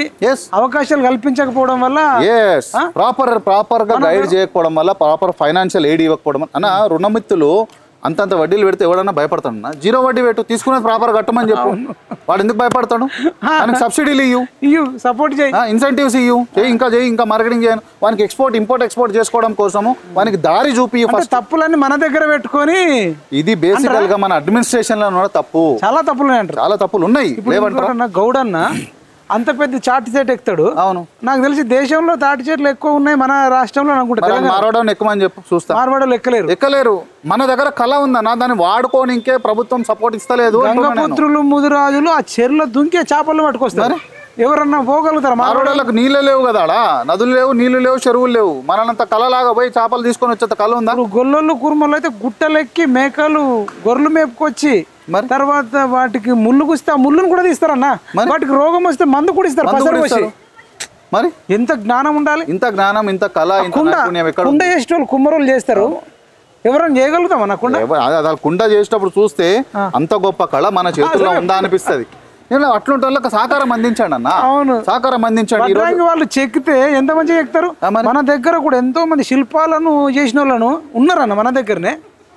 అవకాశాలు కల్పించకపోవడం వల్ల, ప్రాపర్ గా గైడ్ చేయకపోవడం వల్ల, ప్రాపర్ ఫైనాన్షియల్ ఎయిడ్ ఇవ్వకపోవడం అన్న. రుణమిత్తులు అంతంత వడ్డీలు పెడితే ఎవడన్నా భయపడతాడు. జీరో వడ్డీ పెట్టు, తీసుకునేది ప్రాపర్ కట్టమని చెప్పు. వాడు ఎందుకు భయపడతాడు? వానికి సబ్సిడీలు ఇవ్వు, సపోర్ట్ చేయి, ఇన్సెంటివ్స్ ఇవ్వు, ఇంకా మార్కెటింగ్ చేయను. వానికి ఇంపోర్ట్ చేసుకోవడం కోసము వానికి దారి చూపి. తప్పులన్నీ మన దగ్గర పెట్టుకొని ఇది బేసికల్ గా మన అడ్మినిస్ట్రేషన్ లో తప్పు. చాలా తప్పులు అంటారు, చాలా తప్పులు ఉన్నాయి. గౌడన్న అంత పెద్ద చాటి చెట్టు ఎక్కుతాడు. అవును, నాకు తెలిసి దేశంలో తాటి చెట్లు ఎక్కువ ఉన్నాయి మన రాష్ట్రంలో అనుకుంటా. మార్వాడని ఎక్కువని చెప్పి చూస్తా, మార్వాడలు ఎక్కలేరు. మన దగ్గర కళ ఉందన్న, దాన్ని వాడుకోని ఇంకే ప్రభుత్వం సపోర్ట్ ఇస్తలేదు. గంగపుత్రులు ముదురాజులు ఆ చెరువులో దుంకే చేపలు పట్టుకొస్తారు. ఎవరన్నా పోగలుగుతారు? మార్వాడలకు నీళ్ళు లేవు కదా, నదులు లేవు, నీళ్లు లేవు, చెరువులు లేవు. మనంత కళలాగా పోయి చేపలు తీసుకొని వచ్చేంత కళ ఉందా? గొల్లలు కుర్మలు అయితే గుట్టలెక్కి మేకలు గొర్రెలు మేపుకొచ్చి తర్వాత వాటికి ముళ్ళు గుస్తే ఆ ముళ్ళును కూడా తీస్తారన్న. వాటికి రోగం వస్తే మందు కూడా ఇస్తారు. మరి ఎంత జ్ఞానం ఉండాలి, ఇంత జ్ఞానం, ఇంత కళ. కుండ చేసేటోళ్ళు కుమ్మరోళ్ళు చేస్తారు, ఎవరైనా చేయగలుగుతాం అన్న? కుండ చేసేటప్పుడు చూస్తే అంత గొప్ప కళ మన చేతుల్లో ఉందా అనిపిస్తుంది. అట్లాంటి వాళ్ళకి సహకారం అందించండి అన్న. అవును, సహకారం అందించండి. వాళ్ళు చెక్కితే ఎంత మంచిగా చెక్తారు. మన దగ్గర కూడా ఎంతో మంది శిల్పాలను చేసిన వాళ్ళను ఉన్నారన్న మన దగ్గరనే.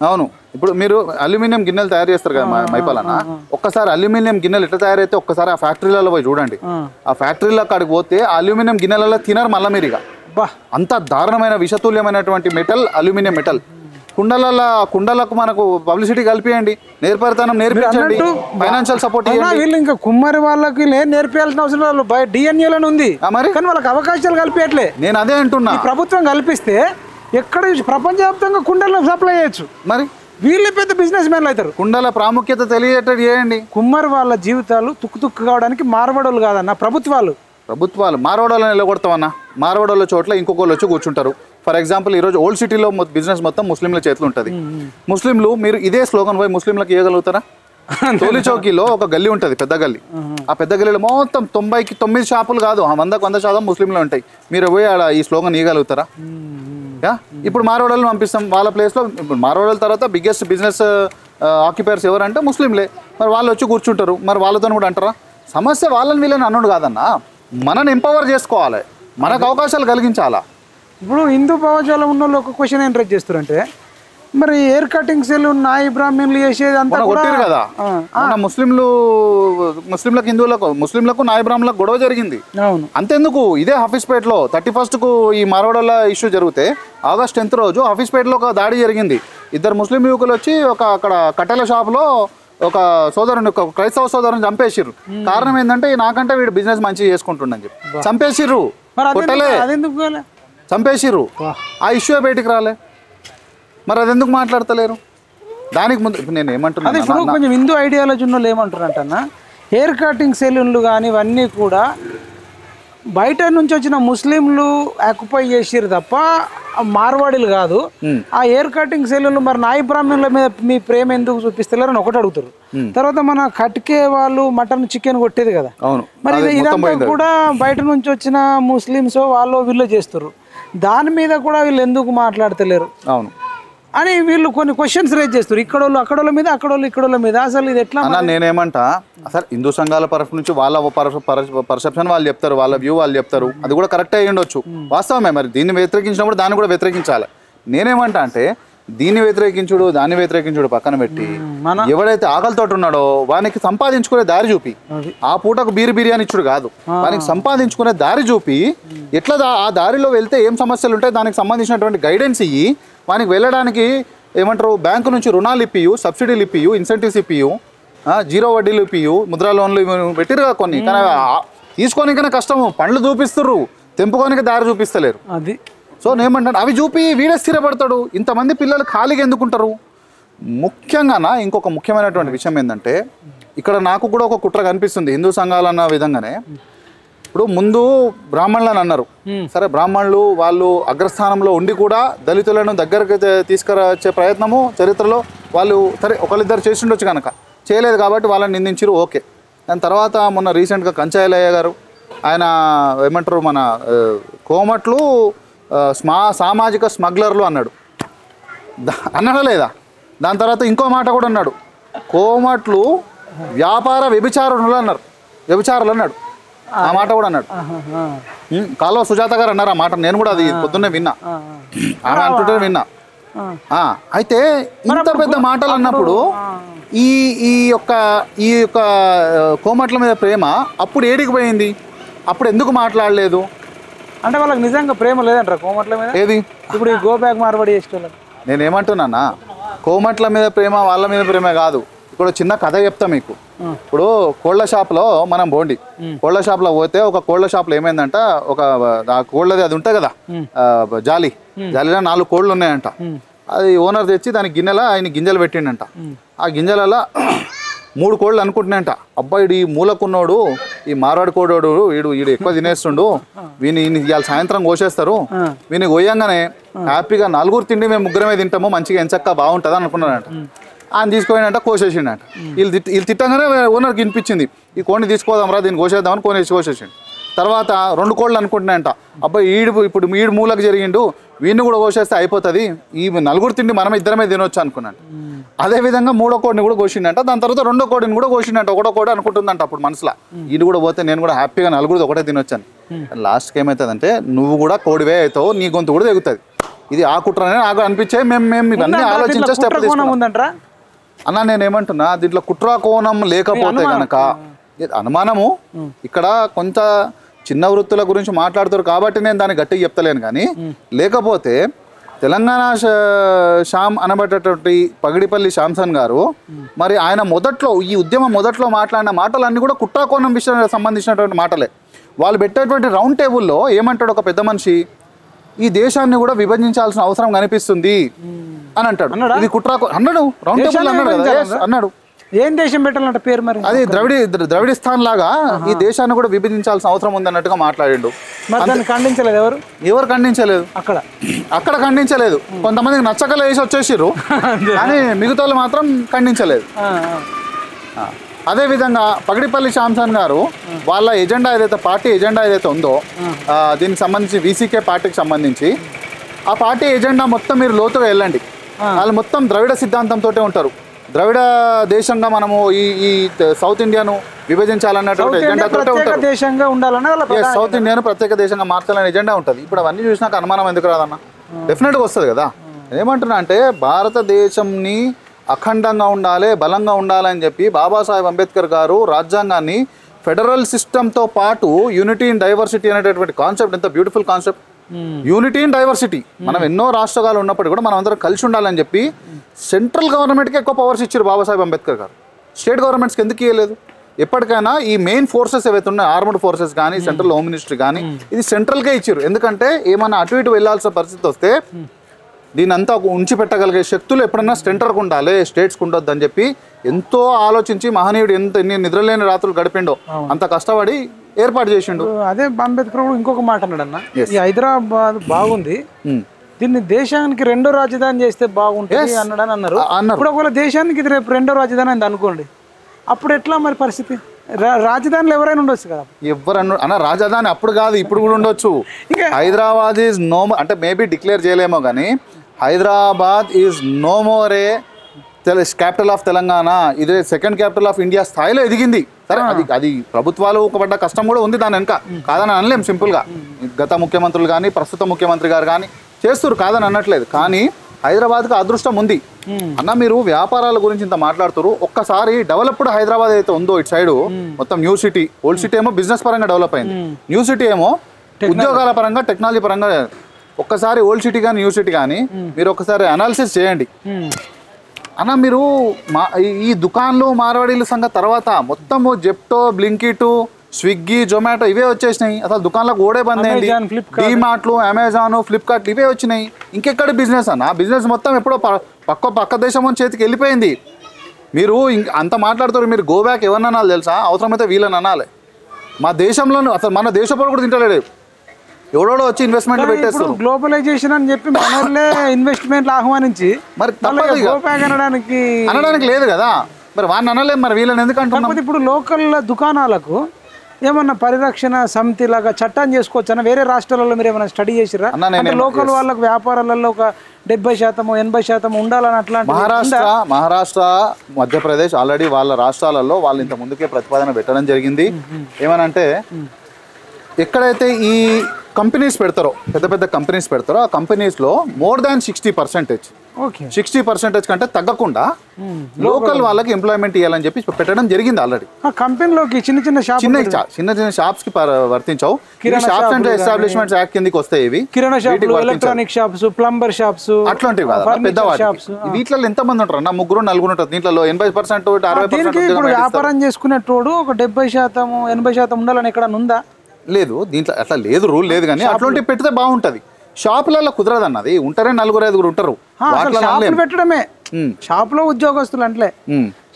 అవును, ఇప్పుడు మీరు అల్యూమినియం గిన్నెలు తయారు చేస్తారు కదా మైపాలన్న. ఒక్కసారి అల్యూమినియం గిన్నెలు ఎట్లా తయారైతే ఒక్కసారి ఆ ఫ్యాక్టరీలలో పోయి చూడండి. ఆ ఫ్యాక్టరీలో కాడికి పోతే ఆ అల్యూమినియం గిన్నెలలో తినరు మళ్ళీ మీరుగా. అంత దారుణమైన విషతుల్యమైనటువంటి మెటల్ అల్యూమినియం మెటల్. కుండలకు మనకు పబ్లిసిటీ కల్పియండి, నేర్పరితనం నేర్పించండి, ఫైనాన్షియల్ సపోర్ట్ ఇవ్వండి. వీళ్ళు ఇంకా కుమ్మరి వాళ్ళకి నేర్పించాల్సిన అవసరం డిఎన్ఏలను ఉంది, కానీ వాళ్ళకి అవకాశాలు కల్పించట్లే. నేను అదే అంటున్నా, ప్రభుత్వం కల్పిస్తే ఎక్కడ ప్రపంచవ్యాప్తంగా కుండలను సప్లై చేయొచ్చు. మరి వీళ్ళే పెద్ద బిజినెస్ మ్యాన్లు అవుతారు. కుండల ప్రాముఖ్యత తెలియటట్టు చేయండి. కుమ్మరి వాళ్ళ జీవితాలు తుక్కు కావడానికి మార్వడోళ్ళు కాదన్న, ప్రభుత్వాలు మార్వాడోళ్ళని నిలబడతామన్నా. మార్వాడోళ్ళ చోట్ల ఇంకొకళ్ళు వచ్చి కూర్చుంటారు. ఫర్ ఎగ్జాంపుల్ ఈరోజు ఓల్డ్ సిటీలో బిజినెస్ మొత్తం ముస్లింల చేతులు ఉంటుంది. ముస్లింలు మీరు ఇదే స్లోగన్ పోయి ముస్లింలకు ఇవ్వగలుగుతారా? తోలి చౌకీలో ఒక గల్లీ ఉంటుంది, పెద్ద గల్లీ. ఆ పెద్ద గల్లీలో మొత్తం 90కి 9 షాపులు కాదు, 100% ముస్లింలు ఉంటాయి. మీరు పోయి ఆడ ఈ స్లోగన్ ఇవ్వగలుగుతారా? ఇప్పుడు మార్వాడోళ్ళని పంపిస్తాం వాళ్ళ ప్లేస్లో. ఇప్పుడు మార్వాడోళ్ళ తర్వాత బిగ్గెస్ట్ బిజినెస్ ఆక్యుపైర్స్ ఎవరంటే ముస్లింలే. మరి వాళ్ళు వచ్చి కూర్చుంటారు. మరి వాళ్ళతో కూడా అంటారా? సమస్య వాళ్ళని వీళ్ళని అన్నుడు కాదన్నా, మనని ఎంపవర్ చేసుకోవాలి, మనకు అవకాశాలు కలిగించాలా. ఇప్పుడు హిందూ భావజాలం ఉన్న వాళ్ళు ఒక క్వశ్చన్ ఏం రైజ్ చేస్తారంటే, మరి హెయిర్ కటింగ్ సెలూన్ నాయి బ్రాహ్మణులు చేసేది అంతా కొట్టారు కదా. ముస్లింలకు నాయి బ్రాహ్మణులకు గొడవ జరిగింది. అంతెందుకు, ఇదే హఫీస్పేటలో 31st ఈ మార్వాడోళ్ళ ఇష్యూ జరిగితే ఆగస్ట్ 10th రోజు హఫీస్పేటలో ఒక దాడి జరిగింది. 2 ముస్లిం యువకులు వచ్చి అక్కడ కట్టెల షాప్లో ఒక సోదరుని, ఒక క్రైస్తవ సోదరుని చంపేసిర్రు. కారణం ఏంటంటే నాకంటే వీడు బిజినెస్ మంచిగా చేసుకుంటుండని చెప్పి చంపేసిర్రు. కొట్టలే, చంపేసిర్రు. ఆ ఇష్యూ బయటికి రాలే. మరి అది ఎందుకు మాట్లాడతలేరు? దానికి ముందు ఇప్పుడు నేను ఏమంటున్నాను, ఇప్పుడు కొంచెం హిందూ ఐడియాలజీ ఉన్న వాళ్ళు ఏమంటారంటన్నా, హెయిర్ కటింగ్ సెలూన్లు కానీ ఇవన్నీ కూడా బయట నుంచి వచ్చిన ముస్లింలు ఆక్యుపై చేసిరు తప్ప మార్వాడీలు కాదు. ఆ హెయిర్ కటింగ్ సెలూన్లు మరి నాయి బ్రాహ్మణుల మీద మీ ప్రేమ ఎందుకు చూపిస్తలేరు అని ఒకటి అడుగుతారు. తర్వాత మన కట్కే వాళ్ళు మటన్ చికెన్ కొట్టేది కదా, మరి ఇదంతా కూడా బయట నుంచి వచ్చిన ముస్లిమ్స్ వాళ్ళు వీళ్ళు చేస్తారు. దాని మీద కూడా వీళ్ళు ఎందుకు మాట్లాడతలేరు అని వీళ్ళు కొన్ని క్వశ్చన్స్ రేజ్ చేస్తారు. ఇక్కడోళ్ళు అక్కడోళ్ళ మీద, అక్కడోళ్ళు ఇక్కడోళ్ళ మీద. అసలు ఇది ఎట్లా? నేనేమంటా, అసలు హిందూ సంఘాల తరఫు నుంచి వాళ్ళ పర్సెప్షన్ వాళ్ళు చెప్తారు, వాళ్ళ వ్యూ వాళ్ళు చెప్తారు, అది కూడా కరెక్ట్ అయ్యి ఉండొచ్చు, వాస్తవమే. మరి దీన్ని వ్యతిరేకించినప్పుడు దాన్ని కూడా వ్యతిరేకించాలి. నేనేమంటా అంటే దీన్ని వ్యతిరేకించుడు దాన్ని వ్యతిరేకించుడు పక్కన పెట్టి ఎవడైతే ఆకలితో ఉన్నాడో వానికి సంపాదించుకునే దారి చూపి, ఆ పూటకు బిర్యానీ ఇచ్చుడు కాదు, వానికి సంపాదించుకునే దారి చూపి ఎట్లా ఆ దారిలో వెళ్తే ఏం సమస్యలు ఉంటాయి దానికి సంబంధించినటువంటి గైడెన్స్ ఇయ్యి, వానికి వెళ్ళడానికి ఏమంటారు బ్యాంకు నుంచి రుణాలు ఇప్పియు, సబ్సిడీలు ఇప్పియు, ఇన్సెంటివ్స్ ఇప్పియు, జీరో వడ్డీలు ఇప్పియు, ముద్రా లోన్లు పెట్టిరుగా కొన్ని. కానీ తీసుకోనికనే కష్టము, పండ్లు చూపిస్తుర్రు, తెంపుకోనికి దారి చూపిస్తలేరు. అది సో నేనేమంటాను, అవి చూపి వీడే స్థిరపడతాడు. ఇంతమంది పిల్లలు ఖాళీగా ఎందుకుంటారు? ముఖ్యంగా ఇంకొక ముఖ్యమైనటువంటి విషయం ఏంటంటే, ఇక్కడ నాకు కూడా ఒక కుట్ర కనిపిస్తుంది హిందూ సంఘాలు అన్న విధంగానే. ఇప్పుడు ముందు బ్రాహ్మణులని అన్నారు, సరే బ్రాహ్మణులు వాళ్ళు అగ్రస్థానంలో ఉండి కూడా దళితులను దగ్గరకు తీసుకురచ్చే ప్రయత్నము చరిత్రలో వాళ్ళు సరే ఒకళ్ళిద్దరు చేసి ఉండొచ్చు, కనుక చేయలేదు కాబట్టి వాళ్ళని నిందించారు, ఓకే. దాని తర్వాత మొన్న రీసెంట్గా కంచాయలయ్య గారు ఆయన ఏమంటారు మన కోమట్లు సామాజిక స్మగ్లర్లు అన్నాడు, అన్నాడా లేదా? దాని తర్వాత ఇంకో మాట కూడా అన్నాడు, కోమట్లు వ్యాపార వ్యభిచారులు అన్నారు, వ్యభిచారులు అన్నాడు, ఆ మాట కూడా అన్నాడు. కాలువ సుజాత గారు అన్నారు ఆ మాట, నేను కూడా అది పొద్దున్నే విన్నా, ఆమె అంటుంటే విన్నా. అయితే ఇంత పెద్ద మాటలు అన్నప్పుడు ఈ ఈ యొక్క కోమట్ల మీద ప్రేమ అప్పుడు ఏడికి పోయింది? అప్పుడు ఎందుకు మాట్లాడలేదు? అంటే వాళ్ళకి నిజంగా ప్రేమ లేదంటారా కోమట్ల మీద? ఏది ఇప్పుడు ఈ గో బ్యాక్ మార్వాడి చేసేవాళ్ళు. నేనేమంటున్నానా, కోమట్ల మీద ప్రేమ వాళ్ళ మీద ప్రేమ కాదు. ఇప్పుడు చిన్న కథ చెప్తా మీకు. ఇప్పుడు కోళ్ళ షాప్లో మనం పోండి, కోళ్ళ షాప్లో పోతే ఒక కోళ్ళ షాప్లో ఏమైందంట, ఒక కోళ్ళది అది ఉంటుంది కదా జాలీలో 4 కోళ్ళు ఉన్నాయంట. అది ఓనర్ తెచ్చి దాని గిన్నెలో ఆయన గింజలు పెట్టిండంట. ఆ గింజలలో 3 కోళ్ళు అనుకుంటున్నాయంట, అబ్బాయి ఈ మూలకున్నోడు ఈ మార్వాడి కోడోడు వీడు ఎక్కువ తినేస్తుండు, వీని ఇవాళ సాయంత్రం కోసేస్తారు, వీని కోయంగానే హ్యాపీగా 4 తిండి మేము 3 తింటాము, మంచిగా ఎంచక్క బాగుంటుంది అనుకున్నాడంట. ఆయన తీసుకోండి కోసేసిండట. వీళ్ళు తిట్టంగానే ఓనర్కి వినిపించింది, ఈ కోడిని తీసుకోదాం రా దీన్ని కోసేద్దామని కోసేసిండు. తర్వాత 2 కోళ్ళు అనుకుంటున్నాయంట, అబ్బాయి ఇప్పుడు ఈడు మూలకు జరిగిండు, వీడిని కూడా కోసేస్తే అయిపోతుంది, ఈ 4 తిండి మనం ఇద్దరమే తినొచ్చు అనుకున్నాడు. అదేవిధంగా 3వ కోడిని కూడా కోసిండంట. దాని తర్వాత 2వ కోడిని కూడా కోసిండంట. 1వ కోడి అనుకుంటుందంట అప్పుడు మనసులో, వీడు కూడా పోతే నేను కూడా హ్యాపీగా 4 ఒకటే తినొచ్చాను. లాస్ట్కి ఏమవుతుందంటే నువ్వు కూడా కోడివే అవుతావు, నీ గొంతు కూడా ఎగుతుంది. ఇది ఆ కుట్రనే నాకు అనిపించే, మేము ఇవన్నీ ఆలోచించే స్టెప్ తీసుకుంటాం అన్న. నేనేమంటున్నా, దీంట్లో కుట్ర కోణం లేకపోతే కనుక అనుమానము, ఇక్కడ కొంత చిన్న వృత్తుల గురించి మాట్లాడుతారు కాబట్టి నేను దాన్ని గట్టిగా చెప్తలేను, కానీ లేకపోతే తెలంగాణ శ్యామ్ అనబడేటటువంటి పగిడిపల్లి శ్యామ్సన్ గారు మరి ఆయన మొదట్లో ఈ ఉద్యమం మొదట్లో మాట్లాడిన మాటలన్నీ కూడా కుట్ర కోణం విషయానికి సంబంధించినటువంటి మాటలే. వాళ్ళు పెట్టేటువంటి రౌండ్ టేబుల్లో ఏమంటాడు ఒక పెద్ద మనిషి, ఈ దేశాన్ని కూడా విభజించాల్సిన అవసరం కనిపిస్తుంది అని అంటాడు. ఇది కుట్ర అన్నాడు, రౌండ్ టేబుల్ అన్నాడు కదా, అన్నాడు. ఏం దేశం పెట్టాలంట పేరు? మరి అది ద్రవిడిస్తాన్ లాగా ఈ దేశాన్ని కూడా విభజించాల్సిన అవసరం ఉంది అన్నట్టుగా మాట్లాడిండు. ఖండించలేదు ఎవరు ఖండించలేదు, అక్కడ ఖండించలేదు. కొంతమందికి నచ్చకలు వేసి వచ్చేసిర్రు, కానీ మిగతా వాళ్ళు మాత్రం ఖండించలేదు. అదేవిధంగా పగిడిపల్లి శ్యామ్సన్ గారు వాళ్ళ ఎజెండా ఏదైతే పార్టీ ఎజెండా ఏదైతే ఉందో దీనికి సంబంధించి వీసీకే పార్టీకి సంబంధించి ఆ పార్టీ ఎజెండా మొత్తం మీరు లోతుగా వెళ్ళండి, వాళ్ళు మొత్తం ద్రవిడ సిద్ధాంతంతో ఉంటారు. ద్రవిడ దేశంగా మనము ఈ సౌత్ ఇండియాను విభజించాలన్నటువంటి ఎజెండాతో ఉంటారు. సౌత్ ఇండియాను ప్రత్యేక దేశంగా మార్చాలనే ఎజెండా ఉంటుంది. ఇప్పుడు అవన్నీ చూసినాక అనుమానం ఎందుకు రాదన్న? డెఫినెట్గా వస్తుంది కదా. ఏమంటున్నా అంటే భారతదేశంని అఖండంగా ఉండాలి, బలంగా ఉండాలని చెప్పి బాబాసాహెబ్ అంబేద్కర్ గారు రాజ్యాంగాన్ని ఫెడరల్ సిస్టంతో పాటు యూనిటీ ఇన్ డైవర్సిటీ అనేటటువంటి కాన్సెప్ట్, ఎంత beautiful concept, unity in diversity. మనం ఎన్నో రాష్ట్రాలు ఉన్నప్పటికీ కూడా మనం అందరం కలిసి ఉండాలని చెప్పి సెంట్రల్ గవర్నమెంట్కి ఎక్కువ పవర్స్ ఇచ్చారు బాబాసాహెబ్ అంబేద్కర్ గారు. స్టేట్ గవర్నమెంట్స్కి ఎందుకు ఇవ్వలేదు? ఎప్పటికైనా ఈ మెయిన్ ఫోర్సెస్ ఏవైతే ఉన్నాయో, ఆర్మడ్ ఫోర్సెస్ కానీ సెంట్రల్ హోమ్ మినిస్ట్రీ కానీ, ఇది సెంట్రల్గా ఇచ్చారు. ఎందుకంటే ఏమన్నా అటు ఇటు వెళ్ళాల్సిన పరిస్థితి వస్తే దీని అంతా ఉంచి పెట్టగలిగే శక్తులు ఎప్పుడన్నా సెంటర్కు ఉండాలి, స్టేట్స్కి ఉండొద్దు అని చెప్పి ఎంతో ఆలోచించి మహనీయుడు ఎన్ని నిద్రలేని రాత్రులు గడిపిండో అంత కష్టపడి ఏర్పాటు చేసిండు. అదే అంబేద్కర్ కూడా ఇంకొక మాట అన్నాడు అన్న, ఈ హైదరాబాద్ బాగుంది, దీన్ని దేశానికి రెండో రాజధాని చేస్తే బాగుంటుంది అన్నాడని అన్నారు. ఇప్పుడు ఒకవేళ దేశానికి ఇది రేపు రెండో రాజధాని అని అనుకోండి, అప్పుడు ఎట్లా మరి పరిస్థితి? రాజధానిలో ఎవరైనా ఉండొచ్చు కదా. అన్న రాజధాని అప్పుడు కాదు, ఇప్పుడు కూడా ఉండొచ్చు. హైదరాబాద్ ఈజ్ నో, అంటే మేబీ డిక్లేర్ చేయలేమో కానీ Hyderabad is no more a capital of Telangana, ఇదే సెకండ్ క్యాపిటల్ ఆఫ్ ఇండియా స్థాయిలో ఎదిగింది. సరే, అది ప్రభుత్వాలు పడ్డ కష్టం కూడా ఉంది దాని వెనక, కాదని అనలేం. సింపుల్గా గత ముఖ్యమంత్రులు కానీ ప్రస్తుత ముఖ్యమంత్రి గారు కానీ చేస్తారు, కాదని అనట్లేదు. కానీ హైదరాబాద్కి అదృష్టం ఉంది అన్న. మీరు వ్యాపారాల గురించి ఇంత మాట్లాడుతారు, ఒక్కసారి డెవలప్డ్ హైదరాబాద్ అయితే ఉందో ఇటు సైడ్ మొత్తం న్యూ సిటీ, ఓల్డ్ సిటీ ఏమో బిజినెస్ పరంగా డెవలప్ అయింది, న్యూ సిటీ ఏమో ఉద్యోగాల పరంగా టెక్నాలజీ పరంగా. ఒక్కసారి ఓల్డ్ సిటీ కానీ న్యూ సిటీ కానీ మీరు ఒకసారి అనాలిసిస్ చేయండి అన్న. మీరు ఈ దుకాన్లు మార్వాడీల సంగతి తర్వాత మొత్తము జెప్టో, బ్లింకిట్, స్విగ్గీ, జొమాటో ఇవే వచ్చేసినాయి. అసలు దుకాణాలకు ఓడే బంద్ అయింది. డీమార్ట్లు, అమెజాన్, ఫ్లిప్కార్ట్ ఇవే వచ్చినాయి. ఇంకెక్కడ బిజినెస్ అన్న? బిజినెస్ మొత్తం ఎప్పుడో పక్క దేశం చేతికి వెళ్ళిపోయింది. మీరు అంత మాట్లాడుతారు, మీరు గో బ్యాక్ ఎవరిని అనాలి తెలుసా? అవసరమైతే వీళ్ళని అనాలి. మా దేశంలో అసలు మన దేశంలో కూడా తింటలేడు, ఎవడో వచ్చి ఇన్వెస్ట్మెంట్ పెట్టేస్తారు. గ్లోబలైజేషన్ అని చెప్పి మనోళ్ళే ఇన్వెస్ట్మెంట్లు ఆహ్వానించి మరి అనడానికి లేదు కదా, మరి వాడిని అనలేము, మరి వీళ్ళని ఎందుకంటే ఇప్పుడు లోకల్ దుకాణాలకు ఏమన్నా పరిరక్షణ సమితి లాగా చట్టాన్ని చేసుకోవచ్చా? వేరే రాష్ట్రాలలో మీరు ఏమైనా స్టడీ చేసిరా? లోకల్ వాళ్ళకు వ్యాపారాలలో ఒక 70%, 80% ఉండాలని అట్లా. మహారాష్ట్ర, మధ్యప్రదేశ్ ఆల్రెడీ వాళ్ళ రాష్ట్రాలలో వాళ్ళు ఇంత ముందుకే ప్రతిపాదన పెట్టడం జరిగింది. ఏమనంటే ఎక్కడైతే ఈ కంపెనీస్ పెడతారో, పెద్ద పెద్ద కంపెనీస్ పెడతారో, ఆ కంపెనీస్లో మోర్ దాన్ 60% కంటే తగ్గకుండా లోకల్ వాళ్ళకి ఎంప్లాయ్మెంట్ ఇవ్వాలని చెప్పి పెట్టడం జరిగింది ఆల్రెడీ. కంపెనీలోకి చిన్న షాప్స్ కి వర్తించవు. షాప్స్ అంటే ఎస్టాబ్లిష్మెంట్స్ యాక్ట్ కిందకి వస్తాయి. ఇవి కిరాణా shops, electronic shops, plumber shops అట్లాంటివి కాదు, పెద్దవాళ్ళు. వీటిలో ఎంతమంది ఉంటారు అన్న? 3-4 ఉంటారు. దీంట్లో 80%, 60%. ఇప్పుడు వ్యాపారం చేసుకునేటోడు ఒక 70%, 80% ఉండాలని ఎక్కడ ఉందా? లేదు, దీంట్లో అట్లా లేదు, రూల్ లేదు. కానీ అట్లాంటివి పెడితే బాగుంటుంది. షాపులలో కుదరదు అన్నది. ఉంటారే 4-5 ఉంటారు. పెట్టడమే షాపులో ఉద్యోగస్తులు అంటే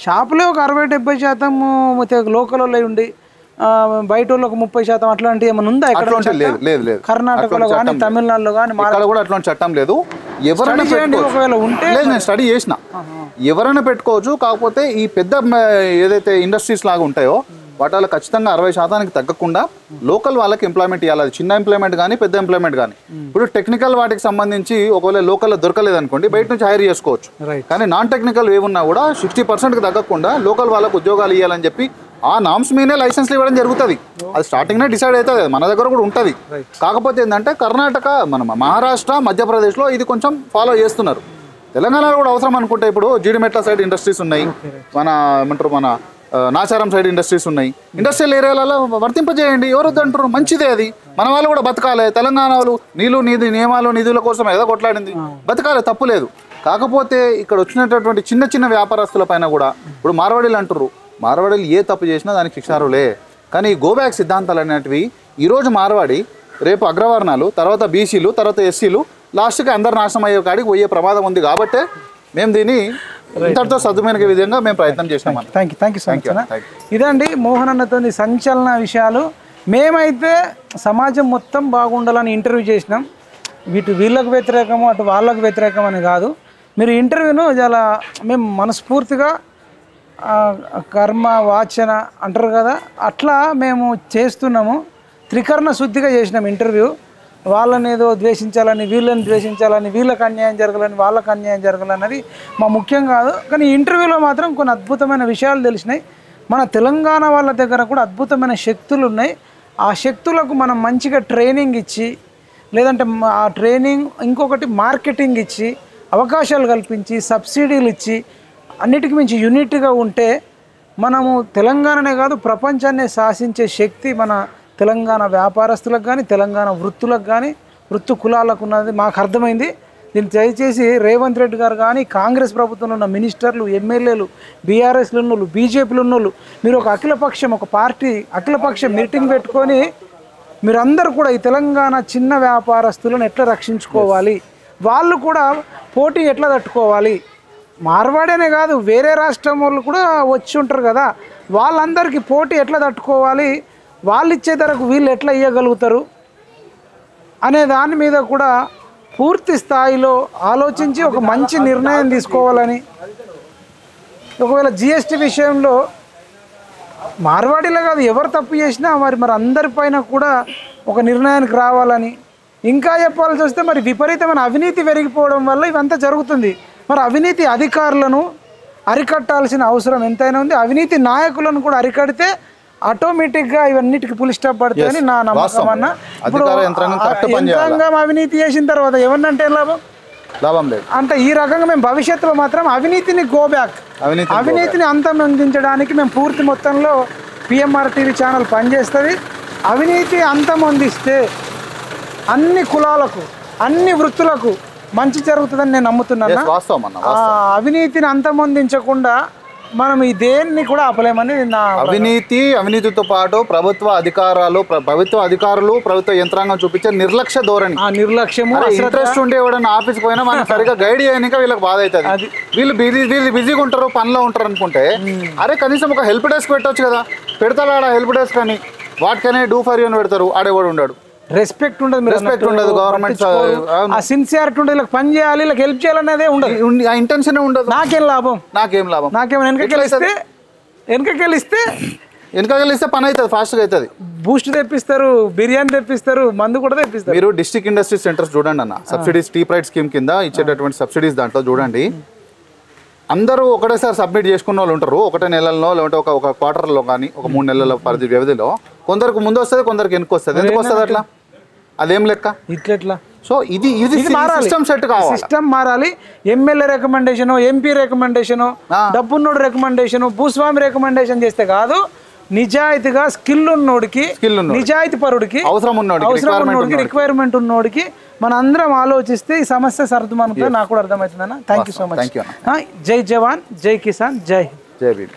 షాపులో ఒక 60-70% లోకల్ వాళ్ళు ఉండి బయట వాళ్ళకి 30% అట్లాంటివి ఏమైనా ఉందా? లేదు. కర్ణాటకలో కానీ తమిళనాడులో కానీ కూడా అట్లాంటి చట్టం లేదు. ఎవరైనా ఒకవేళ ఉంటే నేను స్టడీ చేసిన, ఎవరైనా పెట్టుకోవచ్చు. కాకపోతే ఈ పెద్ద ఏదైతే ఇండస్ట్రీస్ లాగా ఉంటాయో వాటిలో ఖచ్చితంగా 60% తగ్గకుండా లోకల్ వాళ్ళకి ఎంప్లాయ్మెంట్ ఇవ్వాలి. అది చిన్న ఎంప్లాయ్మెంట్ కానీ పెద్ద ఎంప్లాయ్మెంట్ కానీ. ఇప్పుడు టెక్నికల్ వాటికి సంబంధించి ఒకవేళ లోకల్లో దొరకలేదు అనుకోండి, బయట నుంచి హైర్ చేసుకోవచ్చు. కానీ నాన్ టెక్నికల్ ఏమున్నా కూడా 60%కి తగ్గకుండా లోకల్ వాళ్ళకి ఉద్యోగాలు ఇవ్వాలని చెప్పి ఆ నామ్స్ మీదే లైసెన్స్లు ఇవ్వడం జరుగుతుంది. అది స్టార్టింగ్నే డిసైడ్ అవుతుంది, మన దగ్గర కూడా ఉంటుంది. కాకపోతే ఏంటంటే కర్ణాటక, మన మహారాష్ట్ర, మధ్యప్రదేశ్లో ఇది కొంచెం ఫాలో చేస్తున్నారు. తెలంగాణలో కూడా అవసరం అనుకుంటే ఇప్పుడు జీడిమెట్ల సైడ్ ఇండస్ట్రీస్ ఉన్నాయి, మన నాచారం సైడ్ ఇండస్ట్రీస్ ఉన్నాయి. ఇండస్ట్రియల్ ఏరియాలలో వర్తింపజేయండి, ఎవరు వద్దంటారు? మంచిదే, అది మన వాళ్ళు కూడా బతకాలి. తెలంగాణ వాళ్ళు నియమాలు నిధుల కోసం ఏదో కొట్లాడింది, బతకాలి, తప్పులేదు. కాకపోతే ఇక్కడ వచ్చినటువంటి చిన్న వ్యాపారస్తుల పైన కూడా ఇప్పుడు మార్వాడీలు అంటారు, మార్వాడీలు ఏ తప్పు చేసినా దానికి శిక్షారులే. కానీ గోబ్యాక్ సిద్ధాంతాలు అనేటివి ఈరోజు మార్వాడి, రేపు అగ్రవర్ణాలు, తర్వాత బీసీలు, తర్వాత ఎస్సీలు, లాస్ట్కి అందరు నాశనం అయ్యే కాడికి పోయే ప్రమాదం ఉంది. కాబట్టే మేము దీన్ని ఇంతటితో సద్దుమైన విధంగా మేము ప్రయత్నం చేసినాం. Thank you so much. ఇదండి మోహన్ అన్నతో సంచలన విషయాలు. మేమైతే సమాజం మొత్తం బాగుండాలని ఇంటర్వ్యూ చేసినాం. వీళ్ళకు వ్యతిరేకము, అటు వాళ్ళకు వ్యతిరేకం అని కాదు. మీరు ఇంటర్వ్యూను చాలా మేము మనస్ఫూర్తిగా కర్మ వాచన అంటారు కదా, అట్లా మేము చేస్తున్నాము. త్రికరణ శుద్ధిగా చేసినాం ఇంటర్వ్యూ. వాళ్ళని ఏదో ద్వేషించాలని, వీళ్ళని ద్వేషించాలని, వీళ్ళకి అన్యాయం జరగాలని, వాళ్ళకి అన్యాయం జరగాలన్నది మా ముఖ్యం కాదు. కానీ ఇంటర్వ్యూలో మాత్రం కొన్ని అద్భుతమైన విషయాలు తెలిసినాయి. మన తెలంగాణ వాళ్ళ దగ్గర కూడా అద్భుతమైన శక్తులు ఉన్నాయి. ఆ శక్తులకు మనం మంచిగా ట్రైనింగ్ ఇచ్చి, లేదంటే ఆ ట్రైనింగ్ ఇంకొకటి మార్కెటింగ్ ఇచ్చి, అవకాశాలు కల్పించి, సబ్సిడీలు ఇచ్చి, అన్నిటికి మించి యూనిట్గా ఉంటే మనము తెలంగాణనే కాదు ప్రపంచాన్ని శాసించే శక్తి మన తెలంగాణ వ్యాపారస్తులకు కానీ, తెలంగాణ వృత్తులకు కానీ, వృత్తి కులాలకు ఉన్నది మాకు అర్థమైంది. దీన్ని దయచేసి రేవంత్ రెడ్డి గారు కానీ, కాంగ్రెస్ ప్రభుత్వంలో ఉన్న మినిస్టర్లు, ఎమ్మెల్యేలు, బీఆర్ఎస్లు ఉన్నోళ్ళు, బీజేపీలు ఉన్నోళ్ళు, మీరు ఒక అఖిలపక్షం, ఒక పార్టీ అఖిలపక్షం మీటింగ్ పెట్టుకొని మీరందరూ కూడా ఈ తెలంగాణ చిన్న వ్యాపారస్తులను ఎట్లా రక్షించుకోవాలి వాళ్ళు కూడా పోటీ ఎట్లా తట్టుకోవాలి, మార్వాడేనే కాదు వేరే రాష్ట్రం వాళ్ళు కూడా వచ్చి ఉంటారు కదా, వాళ్ళందరికీ పోటీ ఎట్లా తట్టుకోవాలి, వాళ్ళు ఇచ్చే ధరకు వీళ్ళు ఎట్లా ఇవ్వగలుగుతారు అనే దాని మీద కూడా పూర్తి స్థాయిలో ఆలోచించి ఒక మంచి నిర్ణయం తీసుకోవాలని. ఒకవేళ జిఎస్టీ విషయంలో మార్వాడీలో కాదు ఎవరు తప్పు చేసినా మరి అందరిపైన కూడా ఒక నిర్ణయానికి రావాలని. ఇంకా చెప్పాల్సి వస్తే మరి విపరీతమైన అవినీతి పెరిగిపోవడం వల్ల ఇవంతా జరుగుతుంది. మరి అవినీతి అధికారులను అరికట్టాల్సిన అవసరం ఎంతైనా ఉంది. అవినీతి నాయకులను కూడా అరికడితే ఆటోమేటిక్గా ఇవన్నిటికి పులి స్టాప్ పడుతుందని నా నమ్మకం అన్న. ఇప్పుడు యంత్రాంగం అవినీతి చేసిన తర్వాత ఎవరినంటే లాభం లేదు అంటే ఈ రకంగా మేము భవిష్యత్తులో మాత్రం అవినీతిని గోబ్యాక్, అవినీతిని అంతమొందించడానికి మేము పూర్తి మొత్తంలో పిఎంఆర్ టీవీ ఛానల్ పనిచేస్తుంది. అవినీతి అంతమొందిస్తే అన్ని కులాలకు అన్ని వృత్తులకు మంచి జరుగుతుందని నేను నమ్ముతున్నాను. అవినీతిని అంతమొందించకుండా మనం ఈ దేన్ని కూడా ఆపలేమని నా అవినీతితో పాటు ప్రభుత్వ అధికారులు ప్రభుత్వ యంత్రాంగం చూపించే నిర్లక్ష్య ధోరణి, నిర్లక్ష్యము, ఇంట్రెస్ట్ ఉండే ఎవడన్నా ఆఫీస్కి పోయినా మనం సరిగా గైడ్ చేయడానికి వీళ్ళకి బాధ అవుతుంది. వీళ్ళు బిజీగా ఉంటారు, పనిలో ఉంటారు అనుకుంటే అరే కనీసం ఒక హెల్ప్ డెస్క్ పెట్టవచ్చు కదా, పెడతారు ఆడ హెల్ప్ డెస్క్ అని, వాటికనే డూ ఫర్ యూ అని పెడతారు, ఆడేవాడు ఉండడు, రెస్పెక్ట్ ఉండదు గవర్నమెంట్ సిన్సియారిటీ ఉండదు, వీళ్ళకి పని చేయాలి, వీళ్ళకి హెల్ప్ చేయాలనేదే ఉండదు, ఆ ఇంటెన్షన్ ఉండదు. నాకేం లాభం వెనకకెళ్ళిస్తే పని అవుతుంది, ఫాస్ట్గా అవుతుంది. బూస్ట్ తెప్పిస్తారు, బిర్యానీ తెప్పిస్తారు, మందు కూడా తెప్పిస్తారు. మీరు డిస్ట్రిక్ట్ ఇండస్ట్రీ సెంటర్స్ చూడండి అన్న, సబ్సిడీస్ టీ ప్రైడ్ స్కీమ్ కింద ఇచ్చేటటువంటి సబ్సిడీస్ దాంట్లో చూడండి, అందరూ ఒకటేసారి సబ్మిట్ చేసుకున్న వాళ్ళు ఉంటారు. ఒకటే నెలల్లో లేదంటే ఒక క్వార్టర్లో కానీ ఒక 3 నెలల పరిధి వ్యవధిలో కొందరికి ముందు వస్తుంది, కొందరికి వెనక్కి వస్తుంది. ఎందుకు వస్తుంది అట్లా? అదేం లెక్క ఇట్లా. సో ఇది సిస్టమ్ సెట్ కావాలి, సిస్టమ్ మారాలి. ఎమ్మెల్యే రికమెండేషన్, ఎంపీ రికమెండేషన్, డబ్బున్నోడు రికమెండేషన్, భూస్వామి రికమెండేషన్ చేస్తే కాదు, నిజాయితీగా స్కిల్ ఉన్నోడికి, నిజాయితీ పరుడికి, అవసరం ఉన్నోడికి, రిక్వైర్మెంట్ ఉన్నోడికి మన అందరం ఆలోచిస్తే ఈ సమస్య సర్దుమనుకుంటే నాకు కూడా అర్థమవుతుందన్న. Thank you so much. జై జవాన్, జై కిసాన్, జై హింద్, జై భీమ్.